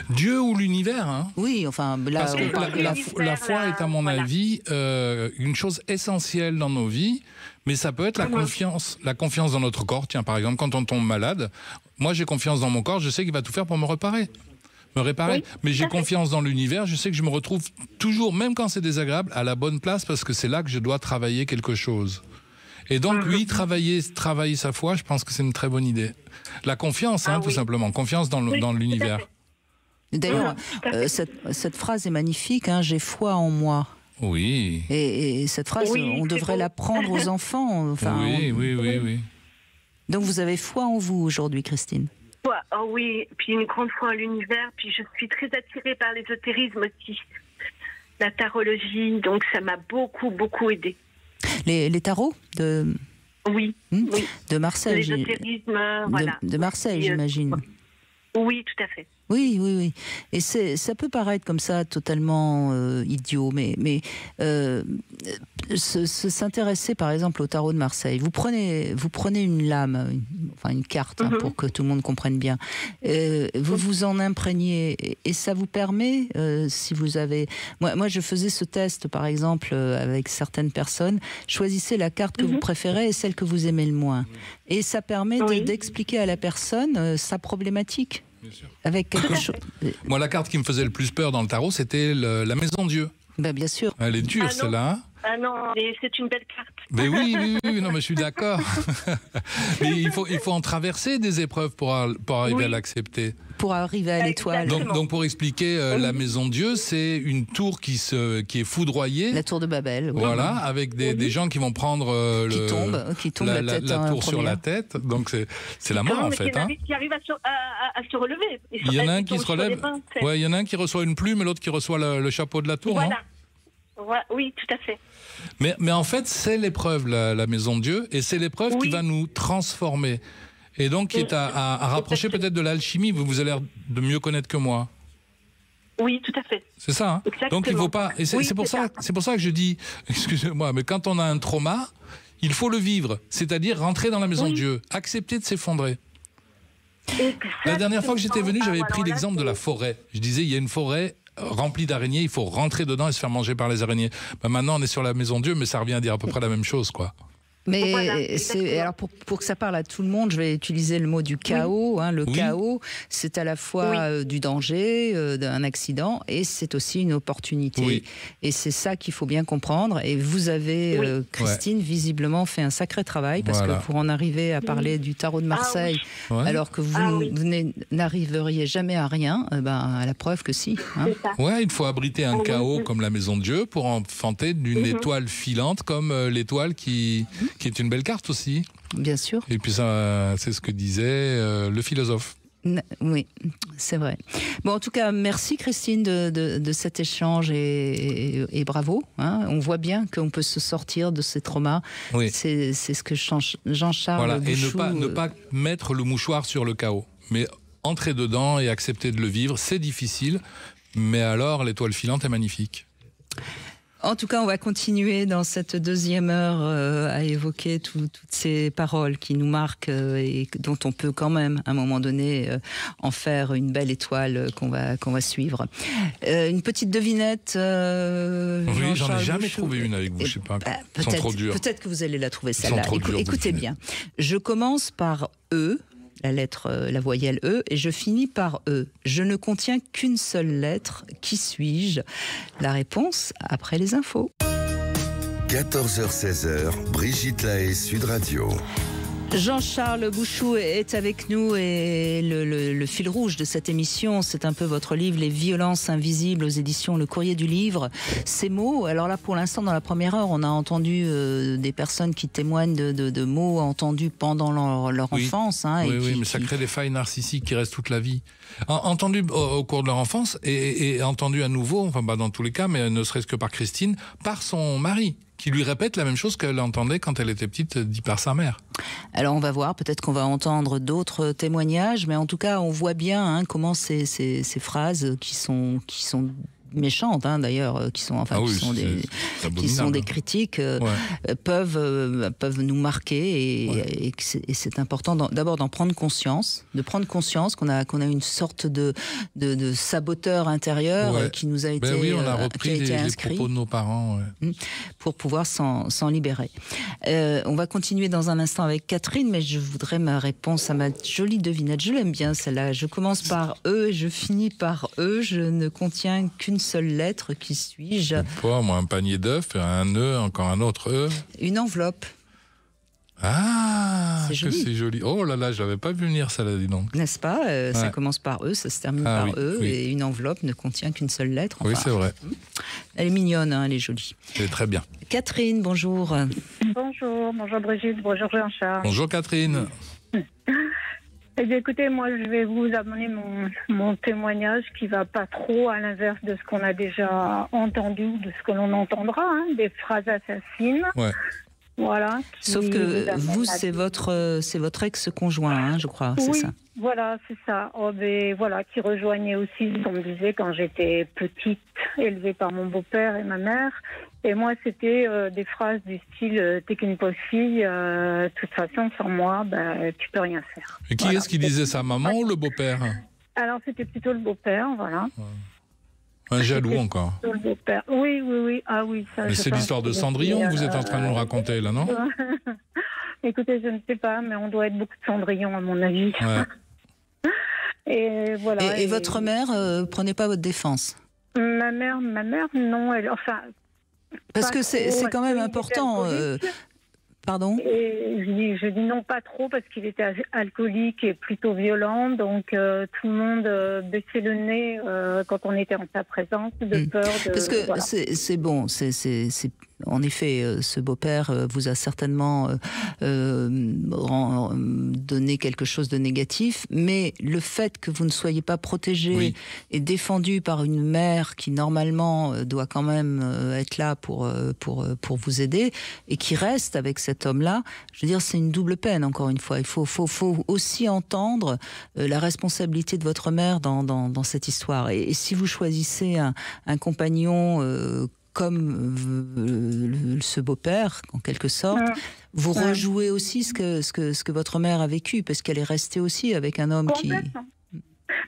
Dieu ou l'univers, hein. Oui, enfin, là, parce que la foi est, à mon avis, une chose essentielle dans nos vies, mais ça peut être la confiance dans notre corps. Tiens, par exemple, quand on tombe malade, moi j'ai confiance dans mon corps, je sais qu'il va tout faire pour me réparer. Mais j'ai confiance dans l'univers, je sais que je me retrouve toujours, même quand c'est désagréable, à la bonne place, parce que c'est là que je dois travailler quelque chose. Et donc, oui, travailler sa foi, je pense que c'est une très bonne idée. La confiance, tout simplement, confiance dans l'univers. D'ailleurs, cette phrase est magnifique, hein, j'ai foi en moi. Oui. Et cette phrase, on devrait l'apprendre aux enfants. Enfin, oui. Donc vous avez foi en vous aujourd'hui, Christine? Oh oui, puis une grande foi en l'univers, puis je suis très attirée par l'ésotérisme aussi. la tarologie, donc ça m'a beaucoup, beaucoup aidé. Les tarots de... Oui, oui. De Marseille. L'ésotérisme, voilà. De Marseille, j'imagine. Oui, tout à fait. Oui, oui, oui. Et ça peut paraître comme ça totalement idiot, mais s'intéresser par exemple au tarot de Marseille, vous prenez une lame, enfin une carte, pour que tout le monde comprenne bien, vous vous en imprégnez et ça vous permet, si vous avez... Moi, je faisais ce test par exemple avec certaines personnes, choisissez la carte que vous préférez et celle que vous aimez le moins. Et ça permet d'expliquer à la personne sa problématique. Avec quelque chose. Moi, la carte qui me faisait le plus peur dans le tarot, c'était la Maison Dieu. Ben, bien sûr. Elle est dure, celle-là. Hein. Ah non, mais c'est une belle carte. Mais oui, non, mais je suis d'accord. Mais il faut en traverser des épreuves pour arriver à l'accepter. Pour arriver à l'étoile. Donc pour expliquer, la Maison Dieu, c'est une tour qui est foudroyée. La tour de Babel. Oui. Voilà, avec des gens qui vont prendre qui tombent la tour sur la tête. Donc c'est la mort en fait. Qui arrive à se relever. Il y en a un qui se relève. Ouais, il y en a un qui reçoit une plume et l'autre qui reçoit le chapeau de la tour. Voilà. Non ? Oui, tout à fait. Mais en fait, c'est l'épreuve, la Maison de Dieu, et c'est l'épreuve qui va nous transformer. Et donc, qui est à rapprocher peut-être de l'alchimie. Vous avez l'air de mieux connaître que moi. Oui, tout à fait. C'est ça. Hein. Donc, il ne faut pas... Et c'est pour ça que je dis, excusez-moi, mais quand on a un trauma, il faut le vivre. C'est-à-dire rentrer dans la Maison de Dieu, accepter de s'effondrer. La dernière fois que j'étais venu, j'avais pris l'exemple de la forêt. Je disais, il y a une forêt rempli d'araignées, il faut rentrer dedans et se faire manger par les araignées. Maintenant, on est sur la Maison de Dieu, mais ça revient à dire à peu près la même chose, quoi. Mais alors pour que ça parle à tout le monde, je vais utiliser le mot du chaos. Le chaos, c'est à la fois du danger, d'un accident, et c'est aussi une opportunité. Et c'est ça qu'il faut bien comprendre. Et vous avez, Christine, visiblement fait un sacré travail, parce que pour en arriver à parler du tarot de Marseille, alors que vous n'arriveriez jamais à rien, à la preuve que si. Hein. Ouais, il faut abriter un chaos comme la Maison de Dieu pour enfanter d'une étoile filante comme l'étoile qui est une belle carte aussi. Bien sûr. Et puis ça, c'est ce que disait le philosophe. Oui, c'est vrai. Bon, en tout cas, merci Christine de cet échange et bravo. Hein. On voit bien qu'on peut se sortir de ces traumas. Oui. C'est ce que Jean-Charles Bouchou... Et ne pas mettre le mouchoir sur le chaos, mais entrer dedans et accepter de le vivre. C'est difficile, mais alors l'étoile filante est magnifique. En tout cas, on va continuer dans cette deuxième heure à évoquer toutes ces paroles qui nous marquent et dont on peut quand même, à un moment donné, en faire une belle étoile qu'on va suivre. Une petite devinette. Oui, j'en ai jamais trouvé une avec vous. Je sais pas. Sont trop dures. Peut-être que vous allez la trouver celle-là. Écoutez bien. Je commence par E. La voyelle E, et je finis par E. Je ne contiens qu'une seule lettre. Qui suis-je ? La réponse après les infos. 14h-16h, Brigitte Lahaie, Sud Radio. Jean-Charles Bouchou est avec nous et le fil rouge de cette émission, c'est un peu votre livre, Les violences invisibles aux éditions Le Courrier du Livre. Ces mots, alors là pour l'instant dans la première heure, on a entendu des personnes qui témoignent de mots entendus pendant leur enfance. Hein, mais ça crée des failles narcissiques qui restent toute la vie. Entendus au cours de leur enfance et entendus à nouveau, enfin dans tous les cas, mais ne serait-ce que par Christine, par son mari, qui lui répète la même chose qu'elle entendait quand elle était petite, dit par sa mère. Alors on va voir, peut-être qu'on va entendre d'autres témoignages, mais en tout cas on voit bien comment ces phrases qui sont méchantes d'ailleurs, qui sont des critiques, peuvent nous marquer et c'est important d'abord d'en prendre conscience, qu'on a une sorte de saboteur intérieur qui nous a été on a repris les propos de nos parents pour pouvoir s'en libérer. On va continuer dans un instant avec Catherine, mais je voudrais ma réponse à ma jolie devinette. Je l'aime bien celle-là. Je commence par E, je finis par E, je ne contiens qu'une seule lettre. Qui suis-je ? Pas moi, un panier d'œufs, un E, encore un autre E. Une enveloppe. Ah, c'est joli. C'est joli. Oh là là, je l'avais pas vu venir ça là, dis donc. N'est-ce pas ? Ça commence par E, ça se termine par E, et une enveloppe ne contient qu'une seule lettre. Oui, c'est vrai. Elle est mignonne, elle est jolie. Elle est très bien. Catherine, bonjour. Bonjour Brigitte, bonjour Jean-Charles. Bonjour Catherine. Eh bien, écoutez, moi, je vais vous amener mon témoignage qui va pas trop à l'inverse de ce qu'on a déjà entendu ou de ce que l'on entendra, hein, des phrases assassines. Ouais. Voilà. Sauf que vous, c'est votre ex-conjoint, hein, je crois, c'est oui, ça. Voilà, c'est ça. Oh, ben, voilà, qui rejoignait aussi ce qu'on me disait quand j'étais petite, élevée par mon beau-père et ma mère. Et moi, c'était des phrases du style « t'es qu'une pauvre fille, de toute façon, sans moi, ben, tu peux rien faire ». Et qui est-ce qui disait ça, maman ou le beau-père? Alors, c'était plutôt le beau-père, voilà. Un jaloux encore. Le beau-père. Oui, oui, oui. Ah oui, ça. Mais c'est l'histoire de Cendrillon que vous êtes en train de nous raconter, là, non? Écoutez, je ne sais pas, mais on doit être beaucoup de Cendrillon, à mon avis. Ouais. Et voilà. Et votre mère prenait pas votre défense? Ma mère, non. Enfin. Parce que c'est quand même important. Pardon? Et je dis non, pas trop, parce qu'il était alcoolique et plutôt violent, donc tout le monde baissait le nez quand on était en sa présence, de peur de... Parce que voilà. c'est bon, en effet, ce beau-père vous a certainement donné quelque chose de négatif, mais le fait que vous ne soyez pas protégé et défendu par une mère qui normalement doit quand même être là pour vous aider et qui reste avec cet homme-là, je veux dire, c'est une double peine, encore une fois. Il faut aussi entendre la responsabilité de votre mère dans cette histoire. Et si vous choisissez un compagnon comme ce beau-père, en quelque sorte, vous rejouez aussi ce que votre mère a vécu, parce qu'elle est restée aussi avec un homme qui...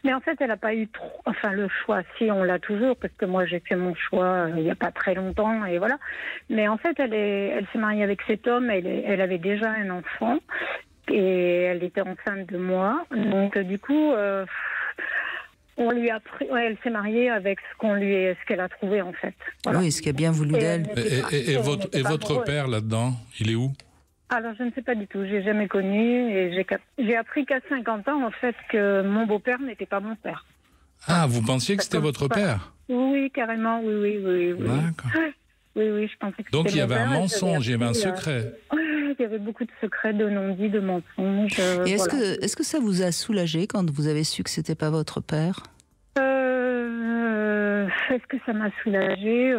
Mais en fait, elle n'a pas eu trop... Enfin, le choix, si, on l'a toujours, parce que moi, j'ai fait mon choix il n'y a pas très longtemps, et voilà. Mais en fait, elle s'est mariée avec cet homme, elle avait déjà un enfant, et elle était enceinte de moi. Donc, du coup... on lui a pris, elle s'est mariée avec ce qu'elle a trouvé, en fait. Voilà. Oui, ce qui a bien voulu d'elle. Et votre père, là-dedans, il est où? Alors, je ne sais pas du tout. J'ai jamais connu. Et j'ai appris qu'à 50 ans, en fait, que mon beau-père n'était pas mon père. Ah, vous pensiez que c'était votre père? Oui, carrément, oui. D'accord. Oui, je pensais que donc, il y avait un père, mensonge, il y avait un secret. Il y avait beaucoup de secrets, de non-dits, de mensonges. Et est-ce que ça vous a soulagé quand vous avez su que c'était pas votre père? Est-ce que ça m'a soulagée?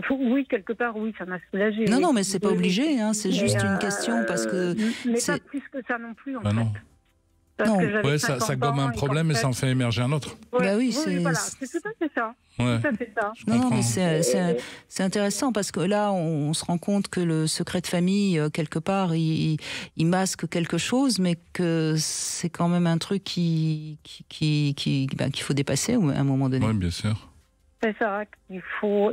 Oui, quelque part, oui, ça m'a soulagée. Non, mais c'est pas obligé, hein, c'est juste une question parce que... Mais pas plus que ça non plus, en fait. Non. Parce que j'avais ça gomme un problème et ça en fait émerger un autre. Ouais, oui, voilà, c'est tout à fait ça. Ouais. Tout à fait ça. Non, mais c'est intéressant parce que là, on se rend compte que le secret de famille, quelque part, il masque quelque chose, mais que c'est quand même un truc qu'il faut dépasser à un moment donné. Oui, bien sûr. C'est ça, il faut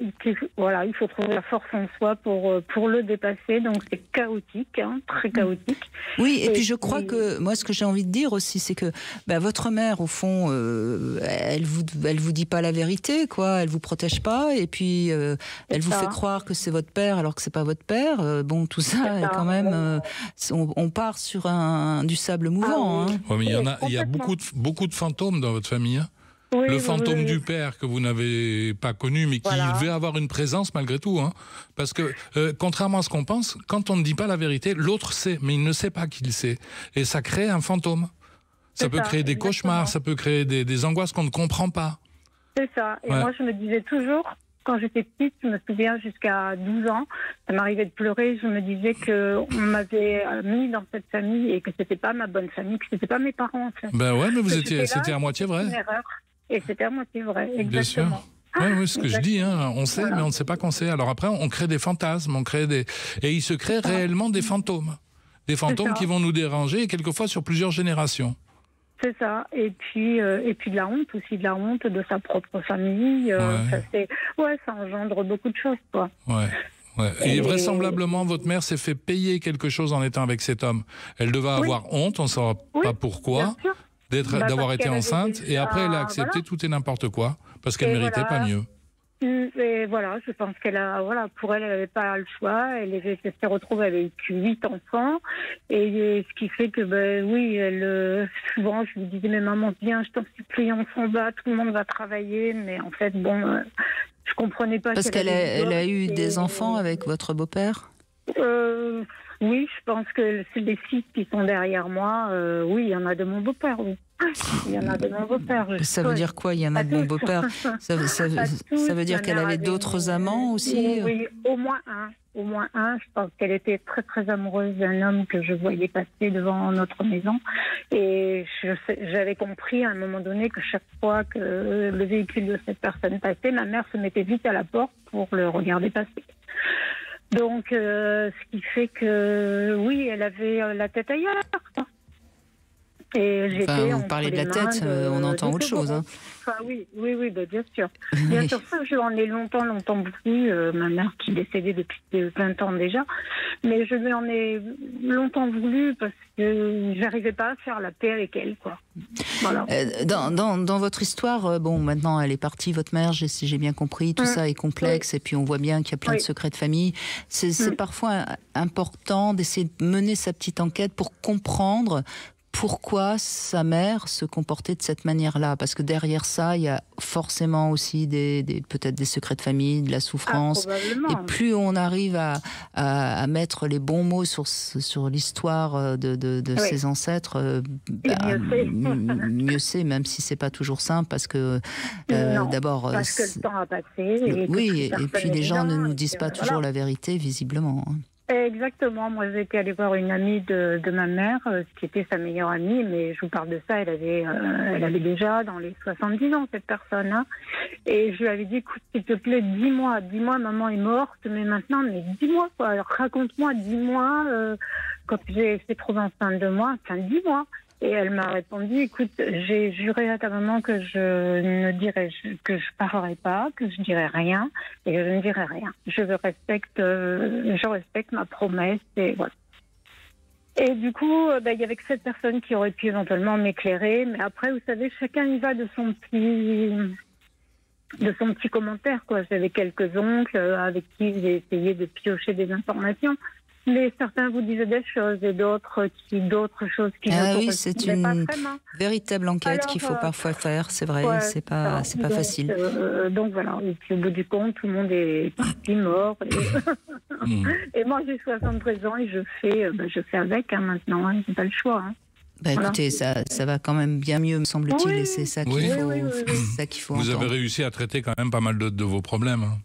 trouver la force en soi pour le dépasser. Donc c'est chaotique, hein, très chaotique. Oui, et puis je crois que moi, ce que j'ai envie de dire aussi, c'est que votre mère, au fond, elle vous dit pas la vérité, quoi. Elle vous protège pas, et puis elle vous fait croire que c'est votre père alors que c'est pas votre père. Bon, tout ça est quand même. On part sur du sable mouvant. Hein. Ouais, mais il y a beaucoup de fantômes dans votre famille. Hein. Oui, le fantôme du père que vous n'avez pas connu, mais qui devait avoir une présence malgré tout. Hein. Parce que, contrairement à ce qu'on pense, quand on ne dit pas la vérité, l'autre sait, mais il ne sait pas qu'il sait. Et ça crée un fantôme. Ça peut créer des cauchemars, ça peut créer des angoisses qu'on ne comprend pas. C'est ça. Et moi, je me disais toujours, quand j'étais petite, je me souviens jusqu'à 12 ans, ça m'arrivait de pleurer, je me disais qu'on m'avait mis dans cette famille et que c'était pas ma bonne famille, que c'était pas mes parents, en fait. Ben ouais, mais c'était à moitié vrai. Une erreur. Et c'était à moitié vrai, exactement. Bien sûr. Oui, ce que je dis, hein, on sait, mais on ne sait pas qu'on sait. Alors après, on crée des fantasmes, et il se crée réellement des fantômes. Des fantômes qui vont nous déranger, et quelquefois sur plusieurs générations. C'est ça. Et puis de la honte aussi, de la honte de sa propre famille. Ça engendre beaucoup de choses, quoi. Ouais. Et vraisemblablement, votre mère s'est fait payer quelque chose en étant avec cet homme. Elle devait avoir honte, on ne saura pas pourquoi. D'avoir été enceinte, et après elle a accepté tout et n'importe quoi, parce qu'elle ne méritait pas mieux. Et voilà, je pense pour elle, elle n'avait pas le choix, elle s'est retrouvée avec 8 enfants, et ce qui fait que, souvent je lui disais, mais maman, viens, je t'en supplie, on s'en va, tout le monde va travailler, mais en fait, je comprenais pas. Parce qu'elle a eu des enfants avec votre beau-père? Oui, je pense que les 6 qui sont derrière moi, oui, il y en a de mon beau-père, oui. Il y en a de mon beau-père. Ça veut dire quoi, il y en a de mon beau-père? Ça veut dire qu'elle avait d'autres amants aussi? Oui, au moins un. Au moins un. Je pense qu'elle était très très amoureuse d'un homme que je voyais passer devant notre maison. Et j'avais compris à un moment donné que chaque fois que le véhicule de cette personne passait, ma mère se mettait vite à la porte pour le regarder passer. Donc, ce qui fait que, oui, elle avait la tête ailleurs, quoi. Et vous parlez de la tête, on entend autre chose. Hein. Enfin, oui, bah, bien sûr. Bien sûr, ça, je l'en ai longtemps voulu, ma mère qui est décédée depuis 20 ans déjà. Mais je lui en ai longtemps voulu parce que j'arrivais pas à faire la paix avec elle, quoi. Voilà. Dans votre histoire, bon, maintenant elle est partie, votre mère, si j'ai bien compris, tout ça est complexe, et puis on voit bien qu'il y a plein de secrets de famille. C'est parfois important d'essayer de mener sa petite enquête pour comprendre pourquoi sa mère se comportait de cette manière-là, parce que derrière ça, il y a forcément aussi peut-être des secrets de famille, de la souffrance. Et plus on arrive à mettre les bons mots sur l'histoire de ses ancêtres, mieux c'est, même si c'est pas toujours simple, parce que d'abord, parce que le temps a passé. Et puis les gens ne nous disent pas toujours la vérité, visiblement. Exactement. Moi, j'étais allée voir une amie de ma mère, qui était sa meilleure amie, mais je vous parle de ça, elle avait déjà dans les 70 ans, cette personne-là. Et je lui avais dit, écoute, s'il te plaît, dis-moi, maman est morte, mais maintenant, dis-moi, quoi. Alors, raconte-moi, dis-moi, quand j'ai été trop enceinte de moi, enfin, dis-moi. Et elle m'a répondu, écoute, j'ai juré à ta maman que je parlerai pas, que je dirai rien, et que je ne dirai rien. Je respecte ma promesse, et voilà. Et du coup, il y avait que cette personne qui aurait pu éventuellement m'éclairer, mais après, vous savez, chacun y va de son petit commentaire, quoi. J'avais quelques oncles avec qui j'ai essayé de piocher des informations. Mais certains vous disaient des choses et d'autres choses qui ne correspondaient pas vraiment. Véritable enquête qu'il faut parfois faire, c'est vrai, c'est pas facile. Donc voilà, et puis au bout du compte, tout le monde est parti, mort. Et moi j'ai 73 ans et je fais avec maintenant, hein, j'ai pas le choix. Hein. Écoutez, ça va quand même bien mieux, me semble-t-il, et c'est ça qu'il faut Vous entendre. avez réussi à traiter quand même pas mal de vos problèmes. Hein.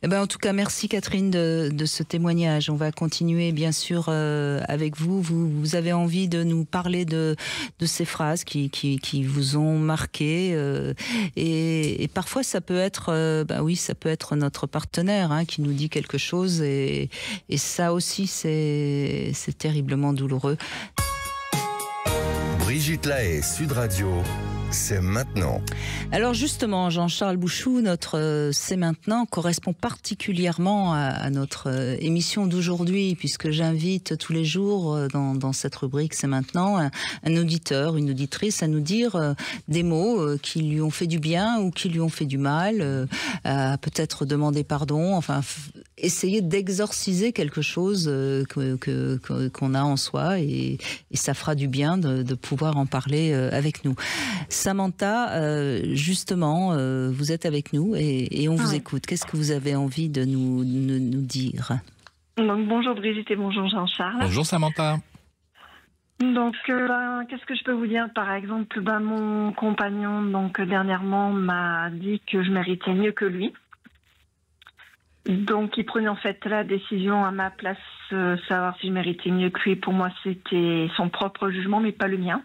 En tout cas, merci Catherine de ce témoignage. On va continuer bien sûr avec vous. Vous avez envie de nous parler de ces phrases qui vous ont marqué et parfois ça peut être ça peut être notre partenaire qui nous dit quelque chose et ça aussi c'est terriblement douloureux. Brigitte Lahaie, Sud Radio. C'est maintenant. Alors justement, Jean-Charles Bouchou, notre C'est maintenant correspond particulièrement à notre émission d'aujourd'hui, puisque j'invite tous les jours dans cette rubrique C'est maintenant un auditeur, une auditrice à nous dire des mots qui lui ont fait du bien ou qui lui ont fait du mal, à peut-être demander pardon, enfin essayer d'exorciser quelque chose qu'on a en soi et ça fera du bien de pouvoir en parler avec nous. Samantha, justement, vous êtes avec nous et on vous écoute. Qu'est-ce que vous avez envie de nous dire ? Donc, bonjour Brigitte et bonjour Jean-Charles. Bonjour Samantha. Donc, qu'est-ce que je peux vous dire ? Par exemple, mon compagnon, dernièrement, m'a dit que je méritais mieux que lui. Donc, il prenait en fait la décision à ma place, savoir si je méritais mieux que lui. Pour moi, c'était son propre jugement, mais pas le mien.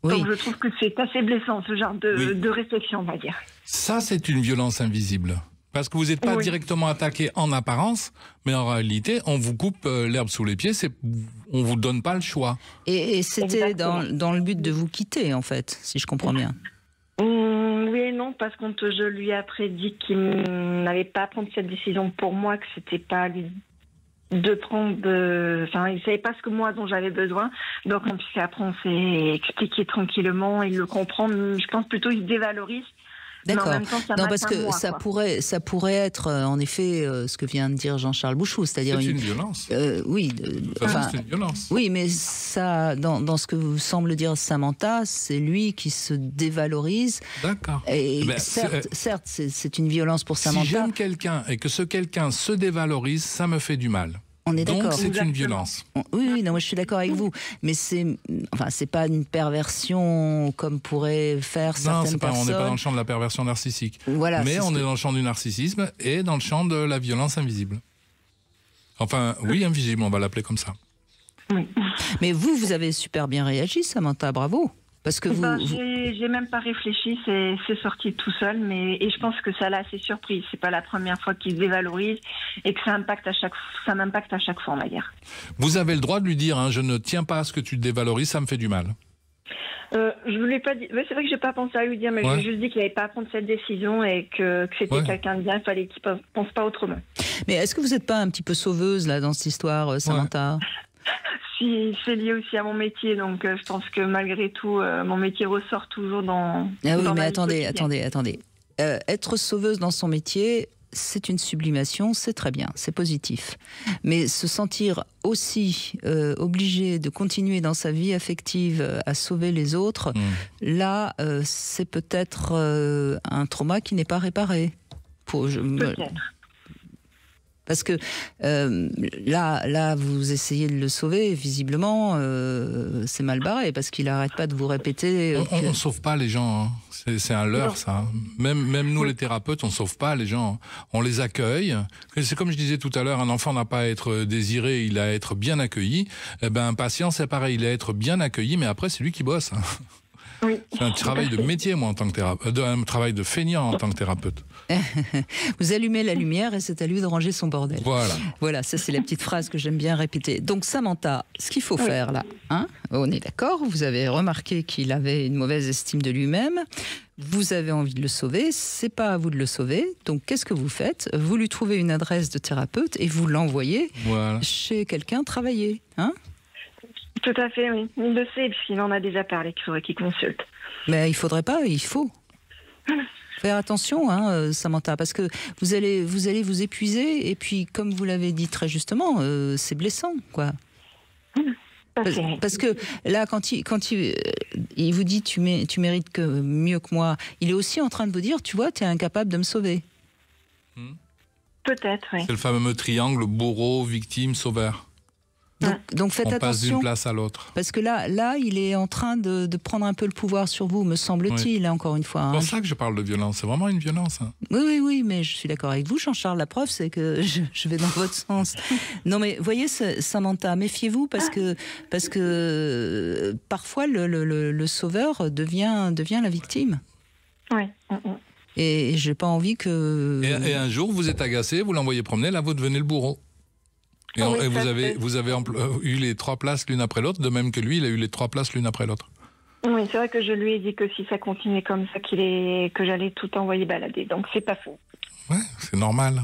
Oui. Donc, je trouve que c'est assez blessant, ce genre de réflexion, on va dire. Ça, c'est une violence invisible. Parce que vous n'êtes pas directement attaqué en apparence, mais en réalité, on vous coupe l'herbe sous les pieds, on ne vous donne pas le choix. Et c'était dans le but de vous quitter, en fait, si je comprends bien. Oui et non, parce que je lui ai après dit qu'il n'avait pas à prendre cette décision pour moi, que c'était pas à lui de prendre... Enfin, il savait pas ce que moi dont j'avais besoin. Donc, après, on s'est expliqué tranquillement, il le comprend. Je pense plutôt qu'il se dévalorise. D'accord. Non, parce que ça pourrait être en effet ce que vient de dire Jean-Charles Bouchou, c'est-à-dire une violence. Oui, c'est une violence. Oui, mais ça, dans ce que vous semble dire Samantha, c'est lui qui se dévalorise. D'accord. Et certes, c'est une violence pour Samantha. Si j'aime quelqu'un et que ce quelqu'un se dévalorise, ça me fait du mal. On est Donc d'accord. c'est une Exactement. violence. Oui, non, moi je suis d'accord avec vous. Mais c'est pas une perversion comme pourraient faire Non, certaines on n'est pas dans personnes. le champ de la perversion narcissique. Voilà, Mais c'est on ce est que- dans le champ du narcissisme et dans le champ de la violence invisible. Enfin, oui, invisible, on va l'appeler comme ça. Mais vous avez super bien réagi, Samantha, bravo. Parce que Ben, vous... j'ai même pas réfléchi, c'est sorti tout seul, et je pense que ça l'a assez surpris. C'est pas la première fois qu'il se dévalorise et que ça m'impacte à chaque fois, on va dire. Vous avez le droit de lui dire, hein, je ne tiens pas à ce que tu te dévalorises, ça me fait du mal. Je voulais pas dire. C'est vrai que j'ai pas pensé à lui dire, mais Ouais. je lui ai juste dit qu'il n'avait pas à prendre cette décision et que c'était Ouais. quelqu'un de bien. Il fallait qu'il pense pas autrement. Mais est-ce que vous n'êtes pas un petit peu sauveuse là dans cette histoire, Samantha? Si c'est lié aussi à mon métier, donc je pense que malgré tout, mon métier ressort toujours dans. Ah oui, dans mais ma vie attendez. quotidienne. Être sauveuse dans son métier, c'est une sublimation, c'est très bien, c'est positif. Mais se sentir aussi obligé de continuer dans sa vie affective à sauver les autres, là, c'est peut-être un trauma qui n'est pas réparé. Peut-être. Parce que là, vous essayez de le sauver, visiblement, c'est mal barré, parce qu'il n'arrête pas de vous répéter... On ne sauve pas les gens, hein. C'est un leurre, ça. Même nous, les thérapeutes, on ne sauve pas les gens. On les accueille. C'est comme je disais tout à l'heure, un enfant n'a pas à être désiré, il a à être bien accueilli. Eh ben, un patient, c'est pareil, il a à être bien accueilli, mais après, c'est lui qui bosse. Hein. Oui. C'est un travail de métier, moi, en tant que thérapeute. Un travail de feignant en tant que thérapeute. Vous allumez la lumière et c'est à lui de ranger son bordel. Voilà. Voilà, ça c'est la petite phrase que j'aime bien répéter. Donc Samantha, ce qu'il faut faire là, hein, on est d'accord, vous avez remarqué qu'il avait une mauvaise estime de lui-même, vous avez envie de le sauver, c'est pas à vous de le sauver, donc qu'est-ce que vous faites? Vous lui trouvez une adresse de thérapeute et vous l'envoyez Voilà. chez quelqu'un travailler, hein? Tout à fait, oui. Il le sait, puisqu'il en a déjà parlé, qu'il faudrait qu'il consulte. Mais il faudrait pas, il faut. Faire attention, hein, Samantha, parce que vous allez vous épuiser et puis, comme vous l'avez dit très justement, c'est blessant, quoi. Parce que là, quand il vous dit tu mérites mieux que moi, il est aussi en train de vous dire, tu vois, tu es incapable de me sauver. Peut-être, oui. C'est le fameux triangle bourreau, victime, sauveur. Donc faites On passe d'une attention. place à l'autre. Parce que là, il est en train de prendre un peu le pouvoir sur vous, me semble-t-il, encore une fois. C'est hein. pour ça que je parle de violence. C'est vraiment une violence. Hein. Oui, mais je suis d'accord avec vous, Jean-Charles. La preuve, c'est que je vais dans votre sens. Non, mais voyez, Samantha, méfiez-vous parce que parfois le sauveur devient la victime. Oui. Et j'ai pas envie que. Et un jour, vous êtes agacé, vous l'envoyez promener, là, vous devenez le bourreau. Et, Ah oui, et ça, vous avez eu les 3 places l'une après l'autre, de même que lui, il a eu les 3 places l'une après l'autre. Oui, c'est vrai que je lui ai dit que si ça continuait comme ça, que j'allais tout envoyer balader. Donc c'est pas faux. Ouais, c'est normal.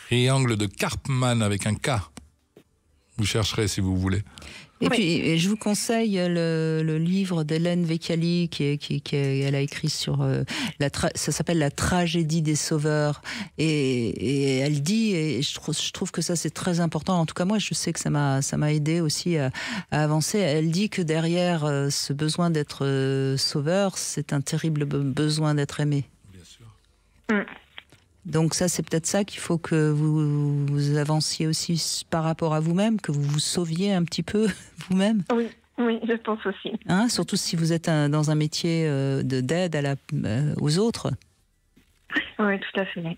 Triangle de Karpman avec un K. Vous chercherez si vous voulez. Et Oui. puis, je vous conseille le livre d'Hélène Vecchiali elle a écrit sur ça s'appelle La tragédie des sauveurs. Et elle dit, et je trouve que ça c'est très important. En tout cas, moi, je sais que ça m'a aidé aussi à avancer. Elle dit que derrière ce besoin d'être sauveur, c'est un terrible besoin d'être aimé. Bien sûr. Donc ça, c'est peut-être ça qu'il faut que vous avanciez aussi par rapport à vous-même, que vous vous sauviez un petit peu vous-même. Oui, je pense aussi. Hein, surtout si vous êtes dans un métier d'aide aux autres. Oui, tout à fait.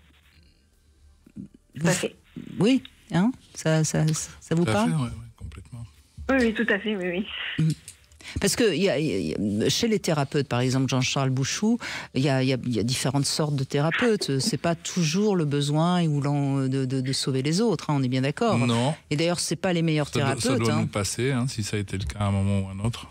Tout à fait. Oui, hein, ça vous Tout à parle fait, ouais, complètement. Oui, tout à fait, oui. Parce que chez les thérapeutes, par exemple, Jean-Charles Bouchou, il y a différentes sortes de thérapeutes. C'est pas toujours le besoin de sauver les autres, hein, on est bien d'accord. Non. Et d'ailleurs, c'est pas les meilleurs thérapeutes. Ça doit hein. nous passer, hein, si ça a été le cas à un moment ou à un autre.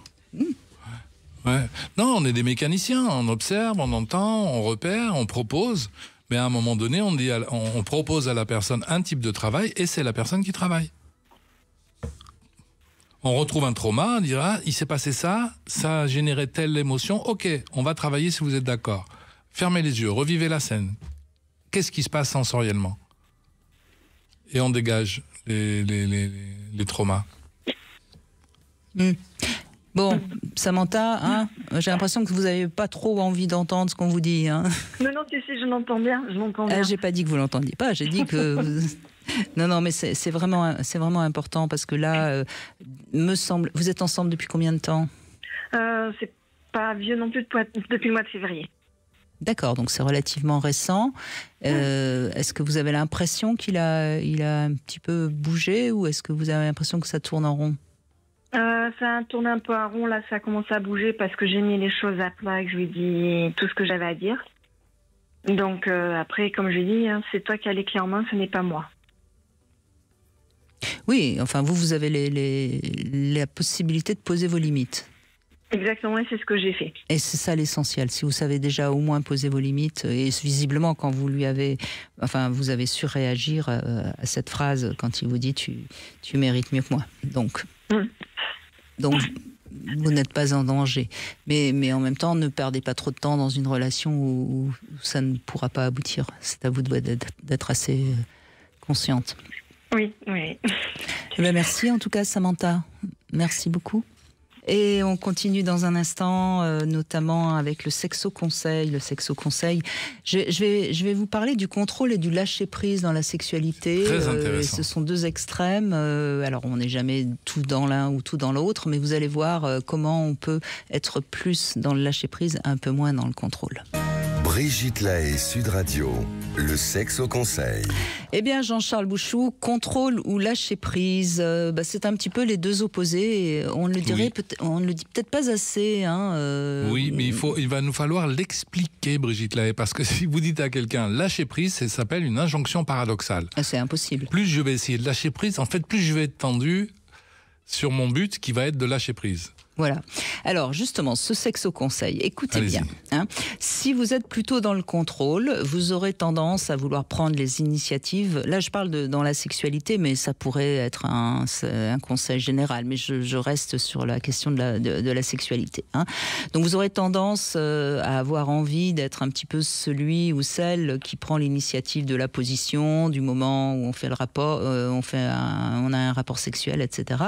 Ouais. Non, on est des mécaniciens, on observe, on entend, on repère, on propose. Mais à un moment donné, on propose à la personne un type de travail et c'est la personne qui travaille. On retrouve un trauma, on dira, il s'est passé ça, ça a généré telle émotion, ok, on va travailler si vous êtes d'accord. Fermez les yeux, revivez la scène. Qu'est-ce qui se passe sensoriellement? Et on dégage les traumas. Bon, Samantha, hein, j'ai l'impression que vous n'avez pas trop envie d'entendre ce qu'on vous dit. Hein. Non, si, je l'entends bien. J'ai pas dit que vous l'entendiez pas, j'ai dit que Non, mais c'est vraiment important parce que là, me semble, vous êtes ensemble depuis combien de temps? C'est pas vieux non plus depuis le mois de février. D'accord, donc c'est relativement récent. Est-ce que vous avez l'impression qu'il a un petit peu bougé ou est-ce que vous avez l'impression que ça tourne en rond? Ça a tourné un peu en rond, là ça a commencé à bouger parce que j'ai mis les choses à plat et que je lui ai dit tout ce que j'avais à dire. Donc après, comme je lui ai dit, hein, c'est toi qui as les clés en main, ce n'est pas moi. Oui, enfin vous avez la possibilité de poser vos limites. Exactement, et c'est ce que j'ai fait. Et c'est ça l'essentiel. Si vous savez déjà au moins poser vos limites, et visiblement quand vous avez su réagir à cette phrase quand il vous dit tu mérites mieux que moi. Donc vous n'êtes pas en danger. Mais en même temps, ne perdez pas trop de temps dans une relation où ça ne pourra pas aboutir. C'est à vous d'être assez consciente. Oui. Eh bien, merci en tout cas, Samantha. Merci beaucoup. Et on continue dans un instant, notamment avec le sexo-conseil. Le sexo-conseil, je vais vous parler du contrôle et du lâcher-prise dans la sexualité. Très intéressant. Ce sont deux extrêmes. Alors, on n'est jamais tout dans l'un ou tout dans l'autre, mais vous allez voir comment on peut être plus dans le lâcher-prise, un peu moins dans le contrôle. Brigitte Lahaie, Sud Radio, le sexe au conseil. Eh bien, Jean-Charles Bouchou, contrôle ou lâcher prise, c'est un petit peu les deux opposés. Et on ne le dirait on ne le dit peut-être pas assez. Oui, mais il va nous falloir l'expliquer, Brigitte Lahaie, parce que si vous dites à quelqu'un lâcher prise, ça s'appelle une injonction paradoxale. C'est impossible. Plus je vais essayer de lâcher prise, en fait, plus je vais être tendu sur mon but qui va être de lâcher prise. Voilà. Alors justement, ce sexe au conseil, écoutez Allez-y. bien. Si vous êtes plutôt dans le contrôle, vous aurez tendance à vouloir prendre les initiatives. Là, je parle dans la sexualité, mais ça pourrait être un conseil général. Mais je reste sur la question de la sexualité. Donc vous aurez tendance à avoir envie d'être un petit peu celui ou celle qui prend l'initiative de la position, du moment où on fait le rapport, on a un rapport sexuel, etc.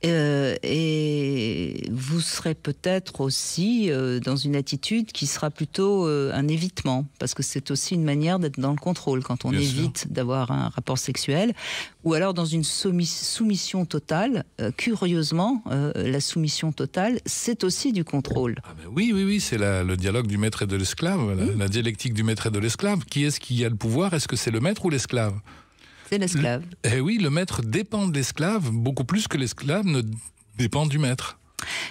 Et vous serez peut-être aussi dans une attitude qui sera plutôt un évitement, parce que c'est aussi une manière d'être dans le contrôle quand on évite d'avoir un rapport sexuel, ou alors dans une soumission totale. Curieusement, la soumission totale, c'est aussi du contrôle. Ah ben oui, c'est le dialogue du maître et de l'esclave, la dialectique du maître et de l'esclave. Qui est-ce qui a le pouvoir? Est-ce que c'est le maître ou l'esclave? C'est l'esclave. Eh oui, le maître dépend de l'esclave beaucoup plus que l'esclave ne dépend du maître.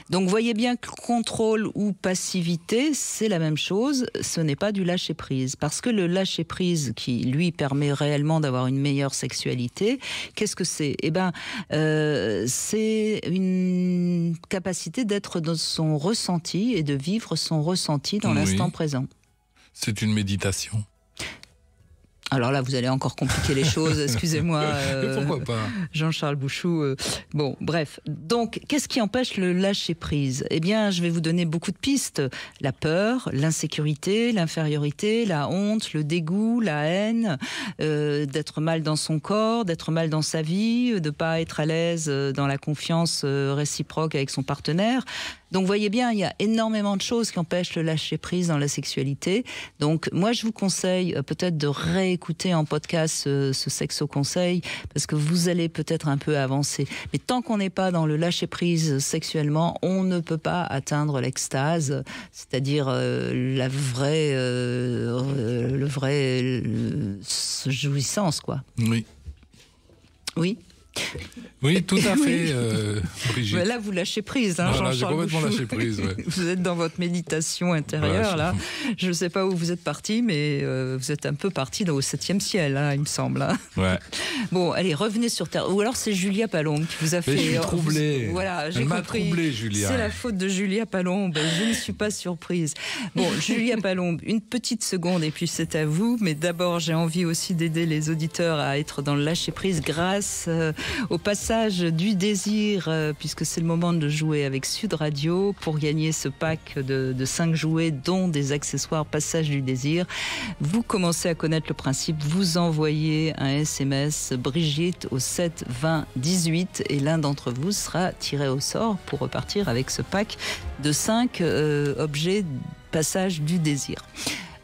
Donc voyez bien que contrôle ou passivité, c'est la même chose, ce n'est pas du lâcher-prise. Parce que le lâcher-prise qui, lui, permet réellement d'avoir une meilleure sexualité, qu'est-ce que c'est? C'est une capacité d'être dans son ressenti et de vivre son ressenti dans l'instant présent. C'est une méditation. Alors là, vous allez encore compliquer les choses, excusez-moi. Pourquoi pas? Jean-Charles Bouchou. Bon, bref. Donc, qu'est-ce qui empêche le lâcher-prise? Eh bien, je vais vous donner beaucoup de pistes. La peur, l'insécurité, l'infériorité, la honte, le dégoût, la haine, d'être mal dans son corps, d'être mal dans sa vie, de ne pas être à l'aise dans la confiance réciproque avec son partenaire. Donc, voyez bien, il y a énormément de choses qui empêchent le lâcher-prise dans la sexualité. Donc, moi, je vous conseille peut-être de réécouter en podcast ce sexe au conseil, parce que vous allez peut-être un peu avancer. Mais tant qu'on n'est pas dans le lâcher-prise sexuellement, on ne peut pas atteindre l'extase, c'est-à-dire le vrai jouissance, quoi. Oui. Oui. Oui, tout à fait, Brigitte. Là, vous lâchez prise, Voilà, Jean-Charles j'ai complètement Bouchou. lâché prise. Ouais. Vous êtes dans votre méditation intérieure, là. Je ne sais pas où vous êtes parti, mais vous êtes un peu parti au 7e ciel, il me semble. Ouais. Bon, allez, revenez sur Terre. Ou alors c'est Julia Palombe qui vous a fait... Mais je suis troublé. Voilà, j'ai Elle m'a compris. troublé, Julia. C'est la faute de Julia Palombe. Je ne suis pas surprise. Bon, Julia Palombe, une petite seconde et puis c'est à vous. Mais d'abord, j'ai envie aussi d'aider les auditeurs à être dans le lâcher-prise grâce au passage du désir, puisque c'est le moment de jouer avec Sud Radio pour gagner ce pack de 5 jouets, dont des accessoires passage du désir. Vous commencez à connaître le principe, vous envoyez un SMS Brigitte au 7 20 18 et l'un d'entre vous sera tiré au sort pour repartir avec ce pack de 5 objets passage du désir.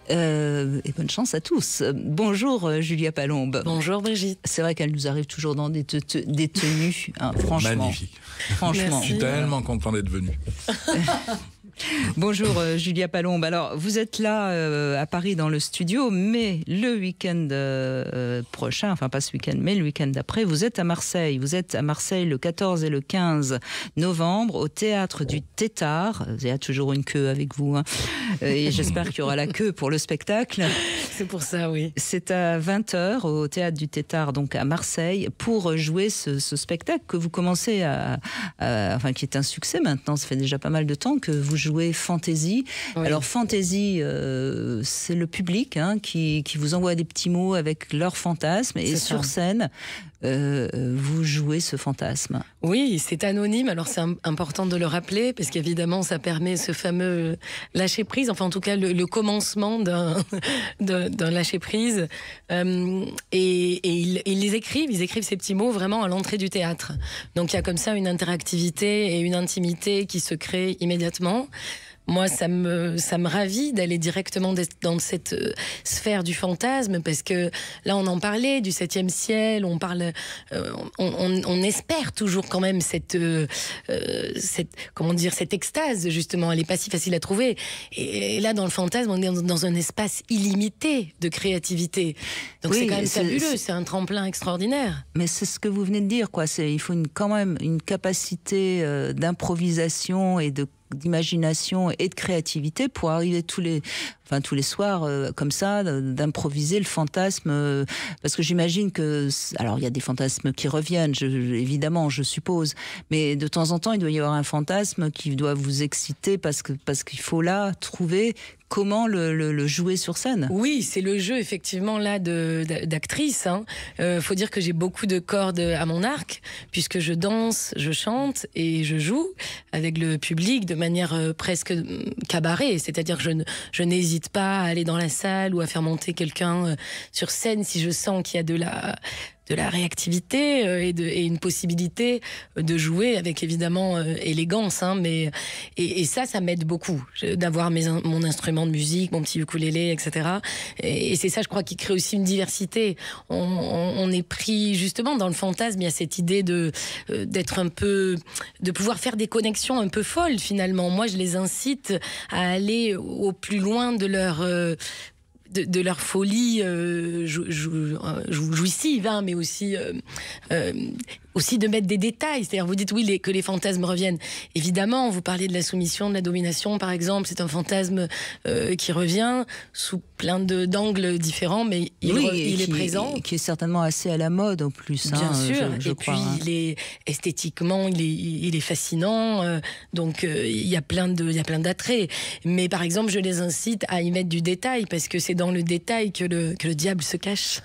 Et bonne chance à tous. Bonjour Julia Palombe. Bonjour Brigitte. C'est vrai qu'elle nous arrive toujours dans des tenues, hein, franchement. Magnifique. Franchement. Je suis tellement content d'être venu. Bonjour Julia Palombe. Alors vous êtes là à Paris dans le studio, mais le week-end prochain, enfin pas ce week-end, mais le week-end d'après, vous êtes à Marseille. Vous êtes à Marseille le 14 et le 15 novembre au théâtre du Tétard. Il y a toujours une queue avec vous, hein. Et j'espère qu'il y aura la queue pour le spectacle. C'est pour ça, oui. C'est à 20h au théâtre du Tétard, donc à Marseille, pour jouer ce spectacle que vous commencez enfin qui est un succès maintenant. Ça fait déjà pas mal de temps que vous jouez Fantaisie. Oui. Alors Fantaisie, c'est le public, hein, qui vous envoie des petits mots avec leurs fantasmes, et sur scène, vous jouez ce fantasme. Oui, c'est anonyme, alors c'est important de le rappeler, parce qu'évidemment ça permet ce fameux lâcher-prise, enfin en tout cas le commencement d'un lâcher-prise. Et ils écrivent ces petits mots vraiment à l'entrée du théâtre. Donc il y a comme ça une interactivité et une intimité qui se crée immédiatement. Moi, ça me ravit d'aller directement dans cette sphère du fantasme, parce que là, on en parlait du 7e ciel, on espère toujours quand même cette extase, justement. Elle n'est pas si facile à trouver. Et là, dans le fantasme, on est dans un espace illimité de créativité. Donc oui, c'est quand même fabuleux, c'est un tremplin extraordinaire. Mais c'est ce que vous venez de dire, quoi. Il faut quand même une capacité d'improvisation et d'imagination et de créativité pour arriver tous les soirs comme ça, d'improviser le fantasme, parce que j'imagine que, alors il y a des fantasmes qui reviennent, évidemment, je suppose, mais de temps en temps il doit y avoir un fantasme qui doit vous exciter parce qu'il faut là trouver comment le jouer sur scène. Oui, c'est le jeu effectivement là d'actrice, hein. Faut dire que j'ai beaucoup de cordes à mon arc, puisque je danse, je chante et je joue avec le public de manière presque cabaret, c'est-à-dire que je n'hésite pas à aller dans la salle ou à faire monter quelqu'un sur scène si je sens qu'il y a de la réactivité et une possibilité de jouer avec évidemment élégance, hein, mais et ça m'aide beaucoup d'avoir mon instrument de musique, mon petit ukulélé, etc. Et c'est ça, je crois, qui crée aussi une diversité. On est pris justement dans le fantasme. Il y a cette idée d'être un peu, de pouvoir faire des connexions un peu folles finalement. Moi, je les incite à aller au plus loin de leur folie jouissive, hein, mais aussi de mettre des détails. C'est-à-dire, vous dites oui, que les fantasmes reviennent. Évidemment, vous parlez de la soumission, de la domination, par exemple. C'est un fantasme qui revient sous plein d'angles différents, mais il est présent. Qui est certainement assez à la mode, en plus. Bien sûr. Je et crois, puis, hein. il est esthétiquement, il est fascinant. Donc, il y a plein d'attraits. Mais par exemple, je les incite à y mettre du détail, parce que c'est dans le détail que le diable se cache.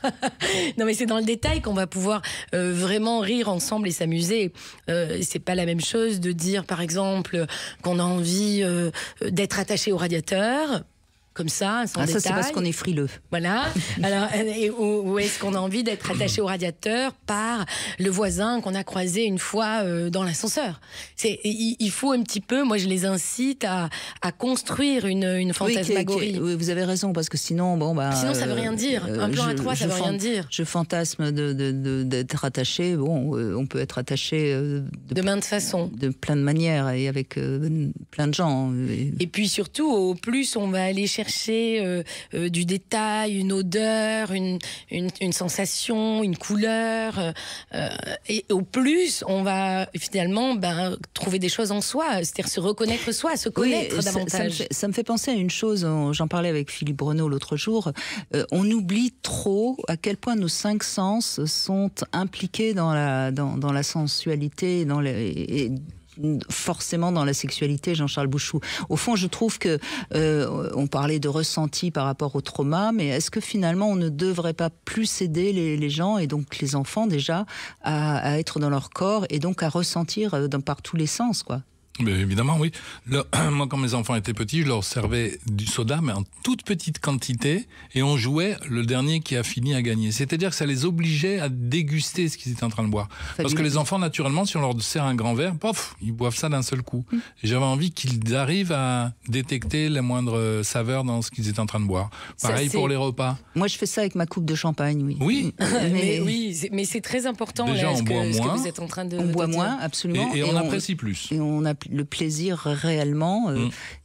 Non, mais c'est dans le détail qu'on va pouvoir vraiment rire ensemble et s'amuser. C'est pas la même chose de dire, par exemple, qu'on a envie d'être attaché au radiateur, comme ça, sans détail. Ça, c'est parce qu'on est frileux. Voilà. Alors, ou est-ce qu'on a envie d'être attaché au radiateur par le voisin qu'on a croisé une fois dans l'ascenseur? Il faut un petit peu, moi je les incite à construire une fantasmagorie. Oui, vous avez raison, parce que sinon, sinon ça veut rien dire. Un plan à trois, ça veut rien dire. Je fantasme d'être attaché. Bon, on peut être attaché de maintes façons, de plein de manières, et avec plein de gens. Et puis surtout, au plus on va aller chercher du détail, une odeur, une sensation, une couleur, et au plus on va finalement trouver des choses en soi, c'est-à-dire se reconnaître soi, se connaître davantage. Ça me fait penser à une chose, j'en parlais avec Philippe Breneau l'autre jour, on oublie trop à quel point nos 5 sens sont impliqués dans la sensualité, forcément dans la sexualité, Jean-Charles Bouchou. Au fond, je trouve que on parlait de ressenti par rapport au trauma, mais est-ce que finalement on ne devrait pas plus aider les gens, et donc les enfants déjà, à être dans leur corps, et donc à ressentir par tous les sens, quoi? Mais évidemment, oui. Moi, quand mes enfants étaient petits, je leur servais du soda, mais en toute petite quantité, et on jouait le dernier qui a fini à gagner. C'est-à-dire que ça les obligeait à déguster ce qu'ils étaient en train de boire. Parce que les enfants, naturellement, si on leur sert un grand verre, pof, ils boivent ça d'un seul coup. Et j'avais envie qu'ils arrivent à détecter les moindres saveurs dans ce qu'ils étaient en train de boire. Pareil pour les repas. Moi, je fais ça avec ma coupe de champagne, oui. Oui. mais c'est très important. Déjà, là, on boit moins. Ce que vous êtes en train de on boit dire. moins, absolument. Et on apprécie plus. Et on a le plaisir réellement.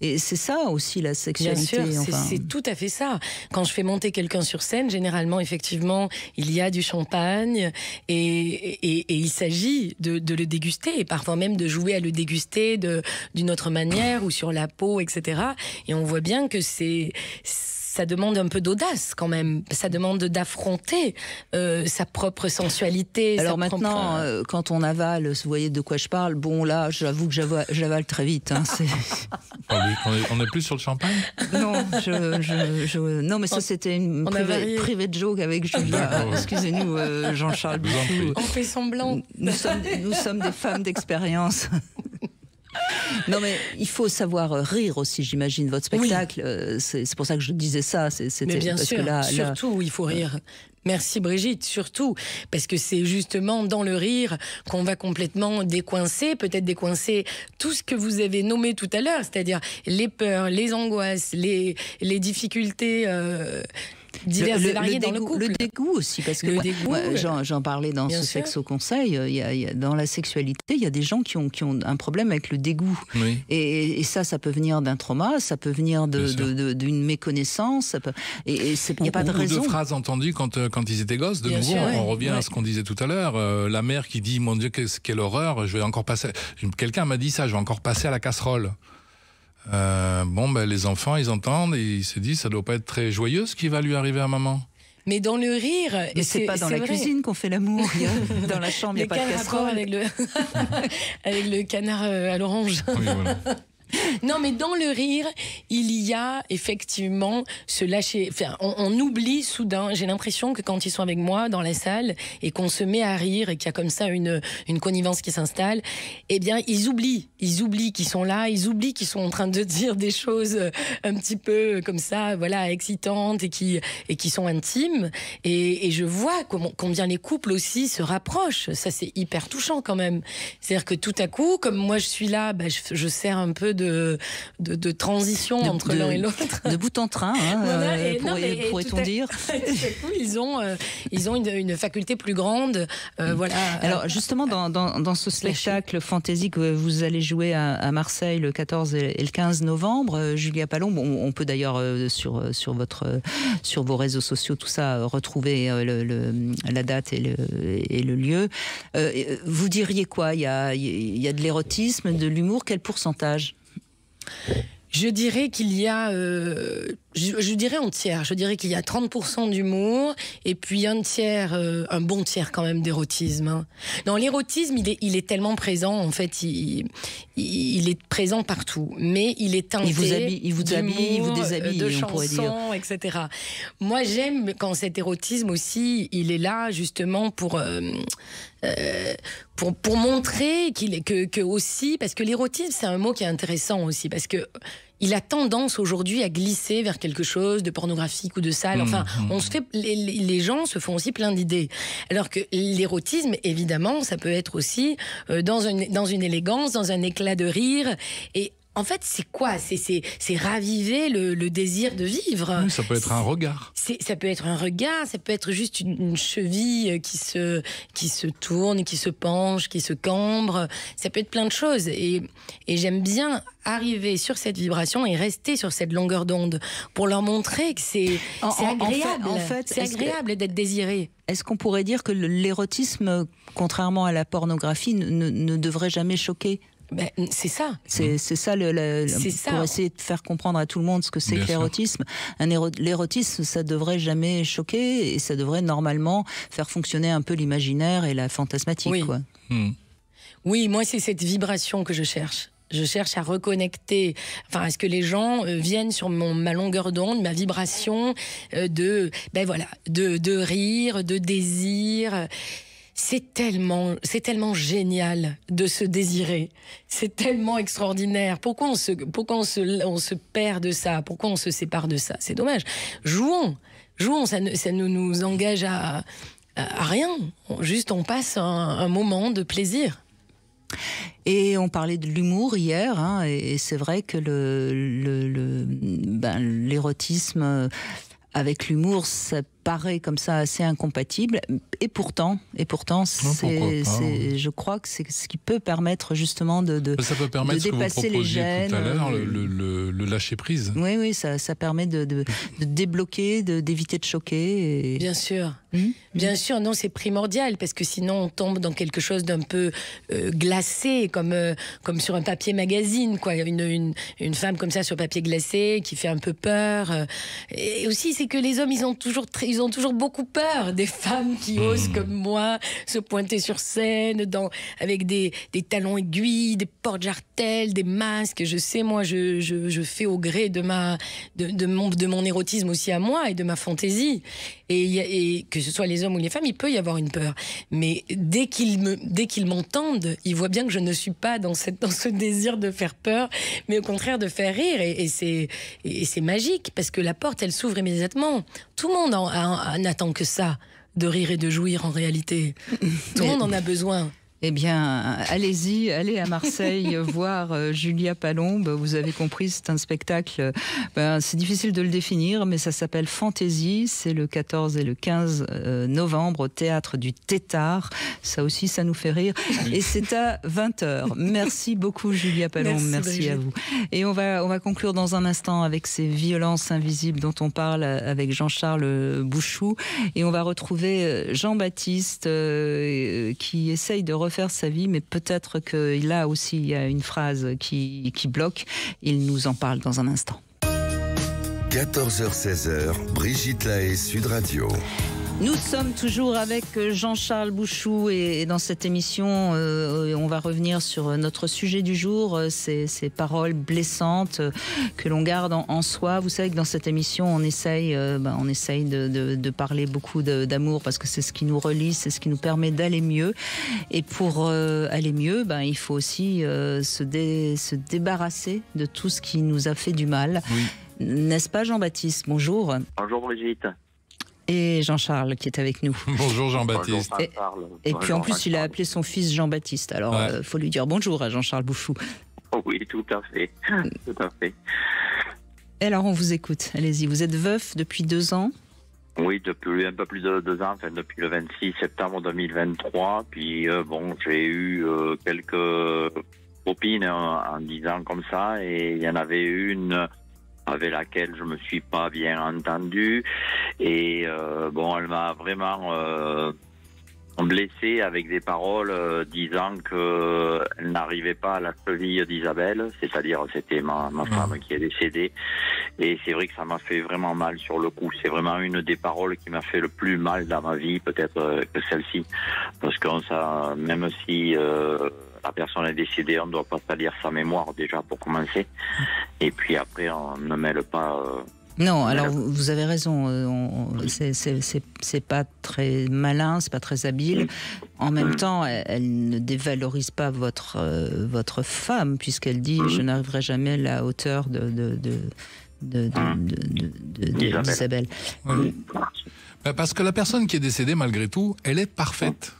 Et c'est ça aussi la sexualité. Bien sûr, c'est tout à fait ça. Quand je fais monter quelqu'un sur scène, généralement, effectivement, il y a du champagne et il s'agit de le déguster et parfois même de jouer à le déguster d'une autre manière ou sur la peau, etc. Et on voit bien que ça demande un peu d'audace quand même. Ça demande d'affronter sa propre sensualité. Alors maintenant, quand on avale, vous voyez de quoi je parle. Bon là, j'avoue que j'avale très vite. Hein, on est plus sur le champagne. Non, non, mais ça c'était une private joke avec Julia. Excusez-nous, Jean-Charles Bouchou. On fait semblant. Nous sommes des femmes d'expérience. Non mais il faut savoir rire aussi, j'imagine, votre spectacle. Oui. C'est pour ça que je disais ça. Mais bien sûr, surtout il faut rire. Merci Brigitte, surtout, parce que c'est justement dans le rire qu'on va complètement décoincer, peut-être décoincer tout ce que vous avez nommé tout à l'heure, c'est-à-dire les peurs, les angoisses, les difficultés... divers et variés dans le couple. Le dégoût aussi, parce que j'en parlais dans ce Sexe au Conseil, dans la sexualité, il y a des gens qui ont un problème avec le dégoût. Oui. Et ça peut venir d'un trauma, ça peut venir d'une méconnaissance, il n'y a pas de raison. Ou de phrases entendues quand ils étaient gosses, de nouveau, on revient à ce qu'on disait tout à l'heure, la mère qui dit, mon Dieu, quelle horreur, je vais encore passer... Quelqu'un m'a dit ça, je vais encore passer à la casserole. Les enfants, ils entendent et ils se disent ça doit pas être très joyeux ce qui va lui arriver à maman. Mais dans le rire... Mais c'est pas dans la cuisine qu'on fait l'amour. Dans la chambre, il n'y a pas de casserole. Avec le canard à l'orange. Oui, voilà. Non, mais dans le rire, il y a effectivement se lâcher. Enfin, on oublie soudain. J'ai l'impression que quand ils sont avec moi dans la salle et qu'on se met à rire et qu'il y a comme ça une connivence qui s'installe, eh bien, ils oublient qu'ils sont là, ils oublient qu'ils sont en train de dire des choses un petit peu comme ça, voilà, excitantes et qui sont intimes. Et je vois combien les couples aussi se rapprochent. Ça, c'est hyper touchant quand même. C'est-à-dire que tout à coup, comme moi je suis là, je sers un peu de transition entre l'un et l'autre. De bout en train, pourrait-on dire. Ils ont une faculté plus grande. Voilà. Alors justement, dans ce spectacle Fantaisie que vous allez jouer à Marseille le 14 et le 15 novembre, Julia Palombe, on peut d'ailleurs sur vos réseaux sociaux, tout ça, retrouver la date et le lieu. Vous diriez quoi ? Il y a de l'érotisme, de l'humour, quel pourcentage ? Je dirais qu'il y a, je dirais un tiers. Je dirais qu'il y a 30% d'humour et puis un bon tiers quand même d'érotisme. Hein. Non, l'érotisme, il est tellement présent. En fait, il est présent partout, mais il est teinté. Il vous habille, il vous déshabille, de on pourrait dire. Etc. Moi, j'aime quand cet érotisme aussi, il est là justement pour montrer que aussi, parce que l'érotisme, c'est un mot qui est intéressant aussi, parce que il a tendance aujourd'hui à glisser vers quelque chose de pornographique ou de sale. Enfin, les gens se font aussi plein d'idées. Alors que l'érotisme, évidemment, ça peut être aussi dans une élégance, dans un éclat de rire. Et en fait, c'est quoi ? C'est raviver le désir de vivre. Oui, ça peut être un regard. Ça peut être un regard, ça peut être juste une cheville qui se tourne, qui se penche, qui se cambre. Ça peut être plein de choses. Et j'aime bien arriver sur cette vibration et rester sur cette longueur d'onde pour leur montrer que c'est agréable. En fait, c'est agréable d'être désiré. Est-ce qu'on pourrait dire que l'érotisme, contrairement à la pornographie, ne devrait jamais choquer ? Ben, c'est ça. C'est ça, pour essayer de faire comprendre à tout le monde ce que c'est que l'érotisme. L'érotisme, ça devrait jamais choquer et ça devrait normalement faire fonctionner un peu l'imaginaire et la fantasmatique. Oui, quoi. Oui, moi c'est cette vibration que je cherche. Je cherche à reconnecter, à ce que les gens viennent sur ma longueur d'onde, ma vibration de rire, de désir. c'est tellement génial de se désirer. C'est tellement extraordinaire. Pourquoi on se perd de ça? Pourquoi on se sépare de ça? C'est dommage. Jouons, ça ne nous engage à rien. Juste, on passe un moment de plaisir. Et on parlait de l'humour hier, hein, et c'est vrai que l'érotisme avec l'humour, ça paraît comme ça assez incompatible, et pourtant, je crois que c'est ce qui peut permettre justement de dépasser les gênes. Tout à l'heure, le lâcher prise. Oui, ça permet de débloquer, d'éviter de choquer. Bien sûr. Bien sûr, non, c'est primordial, parce que sinon on tombe dans quelque chose d'un peu glacé, comme sur un papier magazine, quoi. Une femme comme ça sur papier glacé qui fait un peu peur. Et aussi, c'est que les hommes, ils ont toujours beaucoup peur des femmes qui osent, comme moi, se pointer sur scène avec des talons aiguilles, des porte-jartelles, des masques. Je sais, moi, je fais au gré de mon érotisme aussi à moi et de ma fantaisie. Et que ce soit les hommes ou les femmes, il peut y avoir une peur. Mais dès qu'ils m'entendent, ils voient bien que je ne suis pas dans ce désir de faire peur, mais au contraire de faire rire. Et c'est magique, parce que la porte, elle s'ouvre immédiatement. Tout le monde n'attend que ça, de rire et de jouir en réalité. Tout le monde en a besoin. Eh bien, allez-y, allez à Marseille voir Julia Palombe. Vous avez compris, c'est un spectacle, c'est difficile de le définir, mais ça s'appelle Fantaisie. C'est le 14 et le 15 novembre au Théâtre du Tétard. Ça aussi, ça nous fait rire. Et c'est à 20h. Merci beaucoup, Julia Palombe. Merci à vous. Et on va conclure dans un instant avec ces violences invisibles dont on parle avec Jean-Charles Bouchou. Et on va retrouver Jean-Baptiste qui essaye de refaire sa vie, mais peut-être qu'il a aussi une phrase qui bloque. Il nous en parle dans un instant. 14h-16h, Brigitte Lahaie, Sud Radio. Nous sommes toujours avec Jean-Charles Bouchou et dans cette émission, on va revenir sur notre sujet du jour, ces paroles blessantes que l'on garde en soi. Vous savez que dans cette émission, on essaye de parler beaucoup d'amour parce que c'est ce qui nous relie, c'est ce qui nous permet d'aller mieux. Et pour aller mieux, il faut aussi se débarrasser de tout ce qui nous a fait du mal. Oui. N'est-ce pas, Jean-Baptiste? Bonjour. Bonjour, Brigitte. Et Jean-Charles qui est avec nous. Bonjour Jean-Baptiste. Et puis en plus, il a appelé son fils Jean-Baptiste. Alors, faut lui dire bonjour à Jean-Charles Bouchou. Oui, tout à fait. Tout à fait. Et alors, on vous écoute. Allez-y. Vous êtes veuf depuis 2 ans? Oui, depuis un peu plus de 2 ans, depuis le 26 septembre 2023. Puis, j'ai eu quelques copines en 10 ans comme ça. Et il y en avait une avec laquelle je me suis pas bien entendu, et elle m'a vraiment blessé avec des paroles disant que elle n'arrivait pas à la cheville d'Isabelle, c'est-à-dire c'était ma femme qui est décédée, et c'est vrai que ça m'a fait vraiment mal sur le coup. C'est vraiment une des paroles qui m'a fait le plus mal dans ma vie, peut-être que celle-ci, parce que même si la personne est décédée, on ne doit pas salir sa mémoire déjà pour commencer. Et puis après, on ne mêle pas... Non, alors vous avez raison. C'est pas très malin, c'est pas très habile. En même temps, elle ne dévalorise pas votre femme, puisqu'elle dit « Je n'arriverai jamais à la hauteur d'Isabelle. » Parce que la personne qui est décédée, malgré tout, elle est parfaite.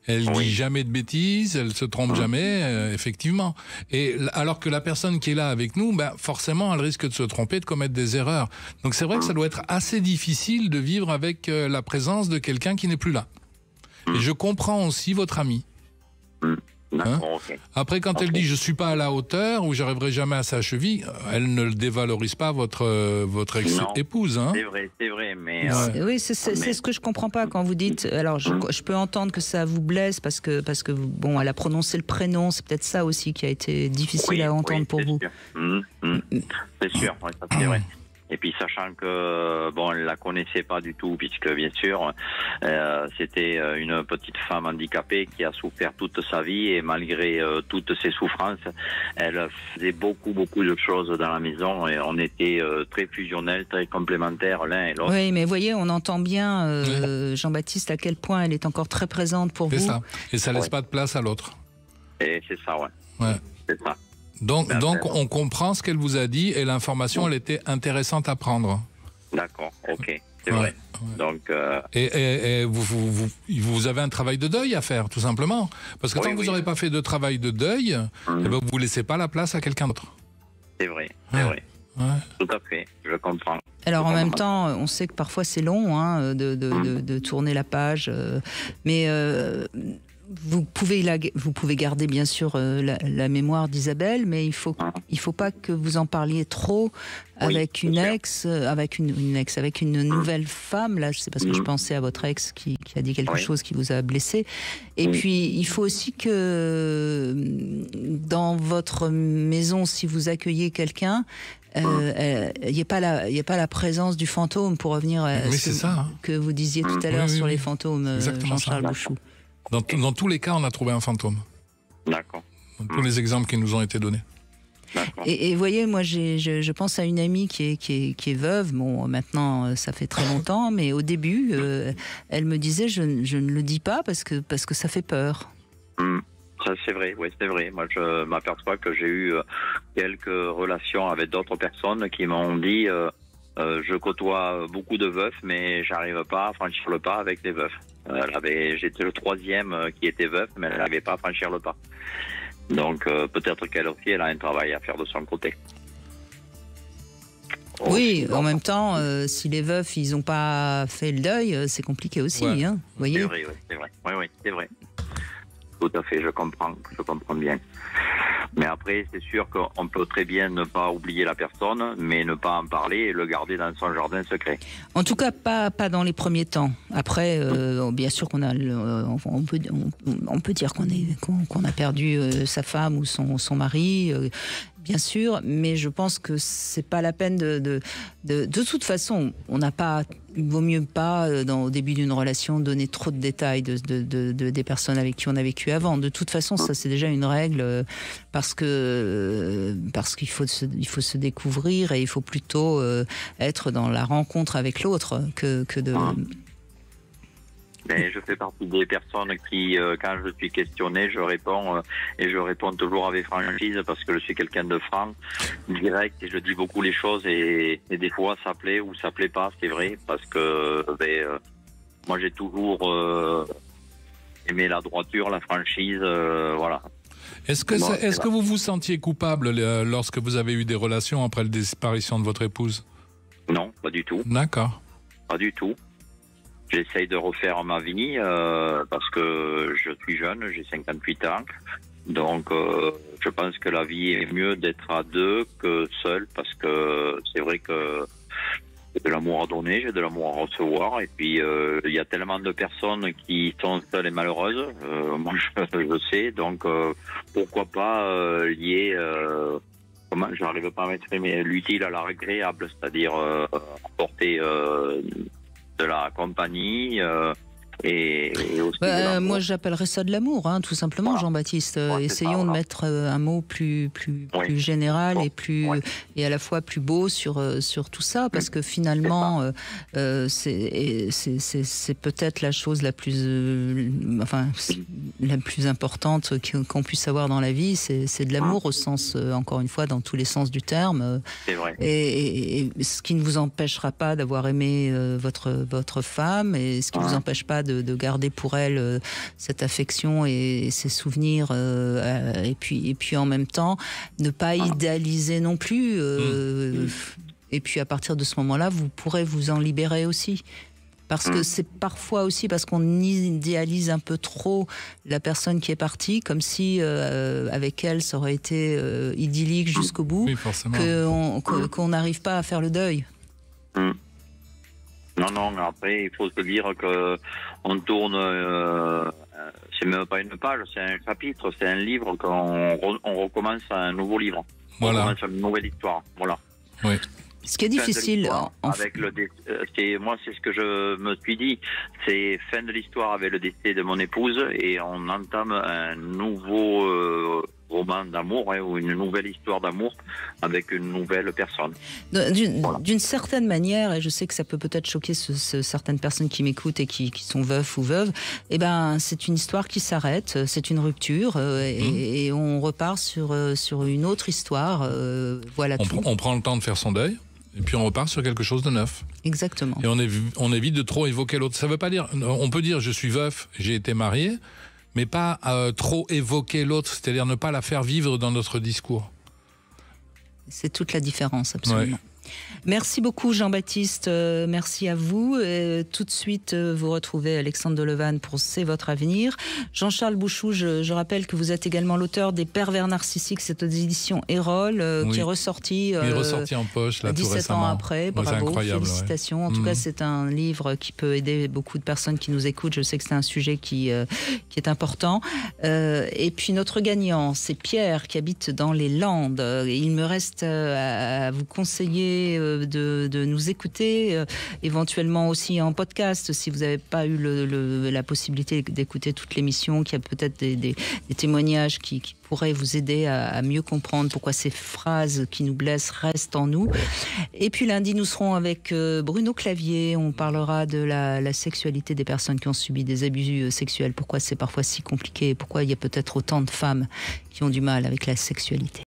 Elle dit jamais de bêtises, elle se trompe jamais, effectivement. Et alors que la personne qui est là avec nous, forcément, elle risque de se tromper, de commettre des erreurs. Donc c'est vrai que ça doit être assez difficile de vivre avec la présence de quelqu'un qui n'est plus là. Et je comprends aussi votre amie. Après, quand elle dit je suis pas à la hauteur ou j'arriverai jamais à sa cheville, elle ne dévalorise pas votre ex-épouse. C'est vrai, mais oui, c'est ce que je comprends pas quand vous dites. Alors, je peux entendre que ça vous blesse parce que elle a prononcé le prénom. C'est peut-être ça aussi qui a été difficile à entendre pour vous. C'est sûr, ça c'est vrai. Et puis sachant que bon, elle la connaissait pas du tout, puisque bien sûr c'était une petite femme handicapée qui a souffert toute sa vie, et malgré toutes ses souffrances, elle faisait beaucoup de choses dans la maison, et on était très fusionnels, très complémentaires l'un et l'autre. Oui, mais vous voyez, on entend bien, Jean-Baptiste, à quel point elle est encore très présente pour vous. C'est ça. Et ça laisse pas de place à l'autre. Et c'est ça, ouais. C'est ça. Donc on comprend ce qu'elle vous a dit, et l'information, elle était intéressante à prendre. D'accord, ok, c'est vrai. Donc, Et vous avez un travail de deuil à faire, tout simplement. Parce que tant que vous n'aurez pas fait de travail de deuil, eh ben, vous ne laissez pas la place à quelqu'un d'autre. C'est vrai, c'est vrai. Tout à fait, je comprends. Alors en même temps, on sait que parfois c'est long de tourner la page, mais vous pouvez garder bien sûr la mémoire d'Isabelle, mais il faut pas que vous en parliez trop avec une ex, avec une nouvelle femme. Là, c'est parce que je pensais à votre ex qui a dit quelque chose qui vous a blessé. Et puis il faut aussi que dans votre maison, si vous accueillez quelqu'un, il n'y a pas la présence du fantôme, pour revenir à que vous disiez tout à l'heure sur les fantômes, Jean-Charles Bouchou. Dans tous les cas, on a trouvé un fantôme. D'accord. Dans tous les exemples qui nous ont été donnés. Et vous voyez, moi, je pense à une amie qui est veuve. Bon, maintenant, ça fait très longtemps, mais au début, elle me disait, je ne le dis pas parce que ça fait peur. Ça, c'est vrai, oui, c'est vrai. Moi, je m'aperçois que j'ai eu quelques relations avec d'autres personnes qui m'ont dit, je côtoie beaucoup de veufs, mais j'arrive pas à franchir le pas avec les veufs. J'étais le troisième qui était veuf, mais elle n'arrivait pas à franchir le pas. Donc peut-être qu'elle aussi, elle a un travail à faire de son côté. Oui, en même temps, si les veufs, ils n'ont pas fait le deuil, c'est compliqué aussi, hein, vous voyez. C'est vrai, c'est vrai. Oui, c'est vrai. Tout à fait, je comprends bien. Mais après, c'est sûr qu'on peut très bien ne pas oublier la personne, mais ne pas en parler et le garder dans son jardin secret. En tout cas, pas dans les premiers temps. Après, bien sûr qu'on a, on peut dire qu'on a perdu sa femme ou son mari. Bien sûr, mais je pense que c'est pas la peine de toute façon, il vaut mieux pas au début d'une relation donner trop de détails des personnes avec qui on a vécu avant. De toute façon, ça c'est déjà une règle parce qu'il faut se découvrir, et il faut plutôt être dans la rencontre avec l'autre que de. Mais je fais partie des personnes qui, quand je suis questionné, je réponds et je réponds toujours avec franchise, parce que je suis quelqu'un de franc, direct, et je dis beaucoup les choses, et des fois ça plaît ou ça plaît pas, c'est vrai, parce que moi j'ai toujours aimé la droiture, la franchise, voilà. Est-ce que vous vous sentiez coupable lorsque vous avez eu des relations après la disparition de votre épouse? Non, pas du tout. D'accord. Pas du tout. J'essaye de refaire ma vie parce que je suis jeune, j'ai 58 ans. Donc, je pense que la vie est mieux d'être à deux que seul, parce que c'est vrai que j'ai de l'amour à donner, j'ai de l'amour à recevoir. Et puis, il y a tellement de personnes qui sont seules et malheureuses. Moi, je sais. Donc, pourquoi pas lier... comment j'arrive pas à m'exprimer, l'utile à l'agréable, c'est-à-dire apporter... de la compagnie et aussi moi j'appellerais ça de l'amour, hein, tout simplement, voilà. Jean-Baptiste. Essayons de mettre un mot plus général et à la fois plus beau sur tout ça, parce que finalement c'est peut-être la chose la plus importante qu'on puisse avoir dans la vie, c'est de l'amour au sens, encore une fois, dans tous les sens du terme. C'est vrai. Et ce qui ne vous empêchera pas d'avoir aimé votre femme, et ce qui ne vous empêche pas de garder pour elle cette affection et ces souvenirs, et puis en même temps ne pas idéaliser non plus, et puis à partir de ce moment-là vous pourrez vous en libérer aussi, parce que c'est parfois aussi parce qu'on idéalise un peu trop la personne qui est partie, comme si avec elle ça aurait été idyllique jusqu'au bout, qu'on n'arrive pas à faire le deuil. Non, après, il faut se dire qu'on tourne, c'est même pas une page, c'est un chapitre, c'est un livre, qu'on recommence un nouveau livre. Voilà. On recommence une nouvelle histoire, voilà. Oui. Ce qui est difficile, moi, c'est ce que je me suis dit. C'est fin de l'histoire avec le décès de mon épouse et on entame un nouveau roman d'amour ou une nouvelle histoire d'amour avec une nouvelle personne. D'une certaine manière, et je sais que ça peut peut-être choquer certaines personnes qui m'écoutent et qui sont veufs ou veuves, eh ben, c'est une histoire qui s'arrête, c'est une rupture et on repart sur une autre histoire. Voilà. On prend le temps de faire son deuil. Et puis on repart sur quelque chose de neuf. Exactement. Et on évite de trop évoquer l'autre. Ça veut pas dire, on peut dire je suis veuf, j'ai été marié, mais pas trop évoquer l'autre, c'est-à-dire ne pas la faire vivre dans notre discours. C'est toute la différence, absolument. Ouais. Merci beaucoup Jean-Baptiste, merci à vous. Tout de suite, vous retrouvez Alexandre Delevanne pour C'est votre avenir. Jean-Charles Bouchou, je rappelle que vous êtes également l'auteur des Pervers narcissiques, cette édition Erol, qui est ressortie. Il est ressorti en poche là, 17 tout récemment. ans après, bravo, félicitations. En tout cas, c'est un livre qui peut aider beaucoup de personnes qui nous écoutent. Je sais que c'est un sujet qui est important. Et puis notre gagnant, c'est Pierre qui habite dans les Landes. Il me reste à vous conseiller de nous écouter, éventuellement aussi en podcast si vous n'avez pas eu la possibilité d'écouter toute l'émission, qu'il y a peut-être des témoignages qui pourraient vous aider à mieux comprendre pourquoi ces phrases qui nous blessent restent en nous. Et puis lundi, nous serons avec Bruno Clavier. On parlera de la sexualité des personnes qui ont subi des abus sexuels. Pourquoi c'est parfois si compliqué et pourquoi il y a peut-être autant de femmes qui ont du mal avec la sexualité.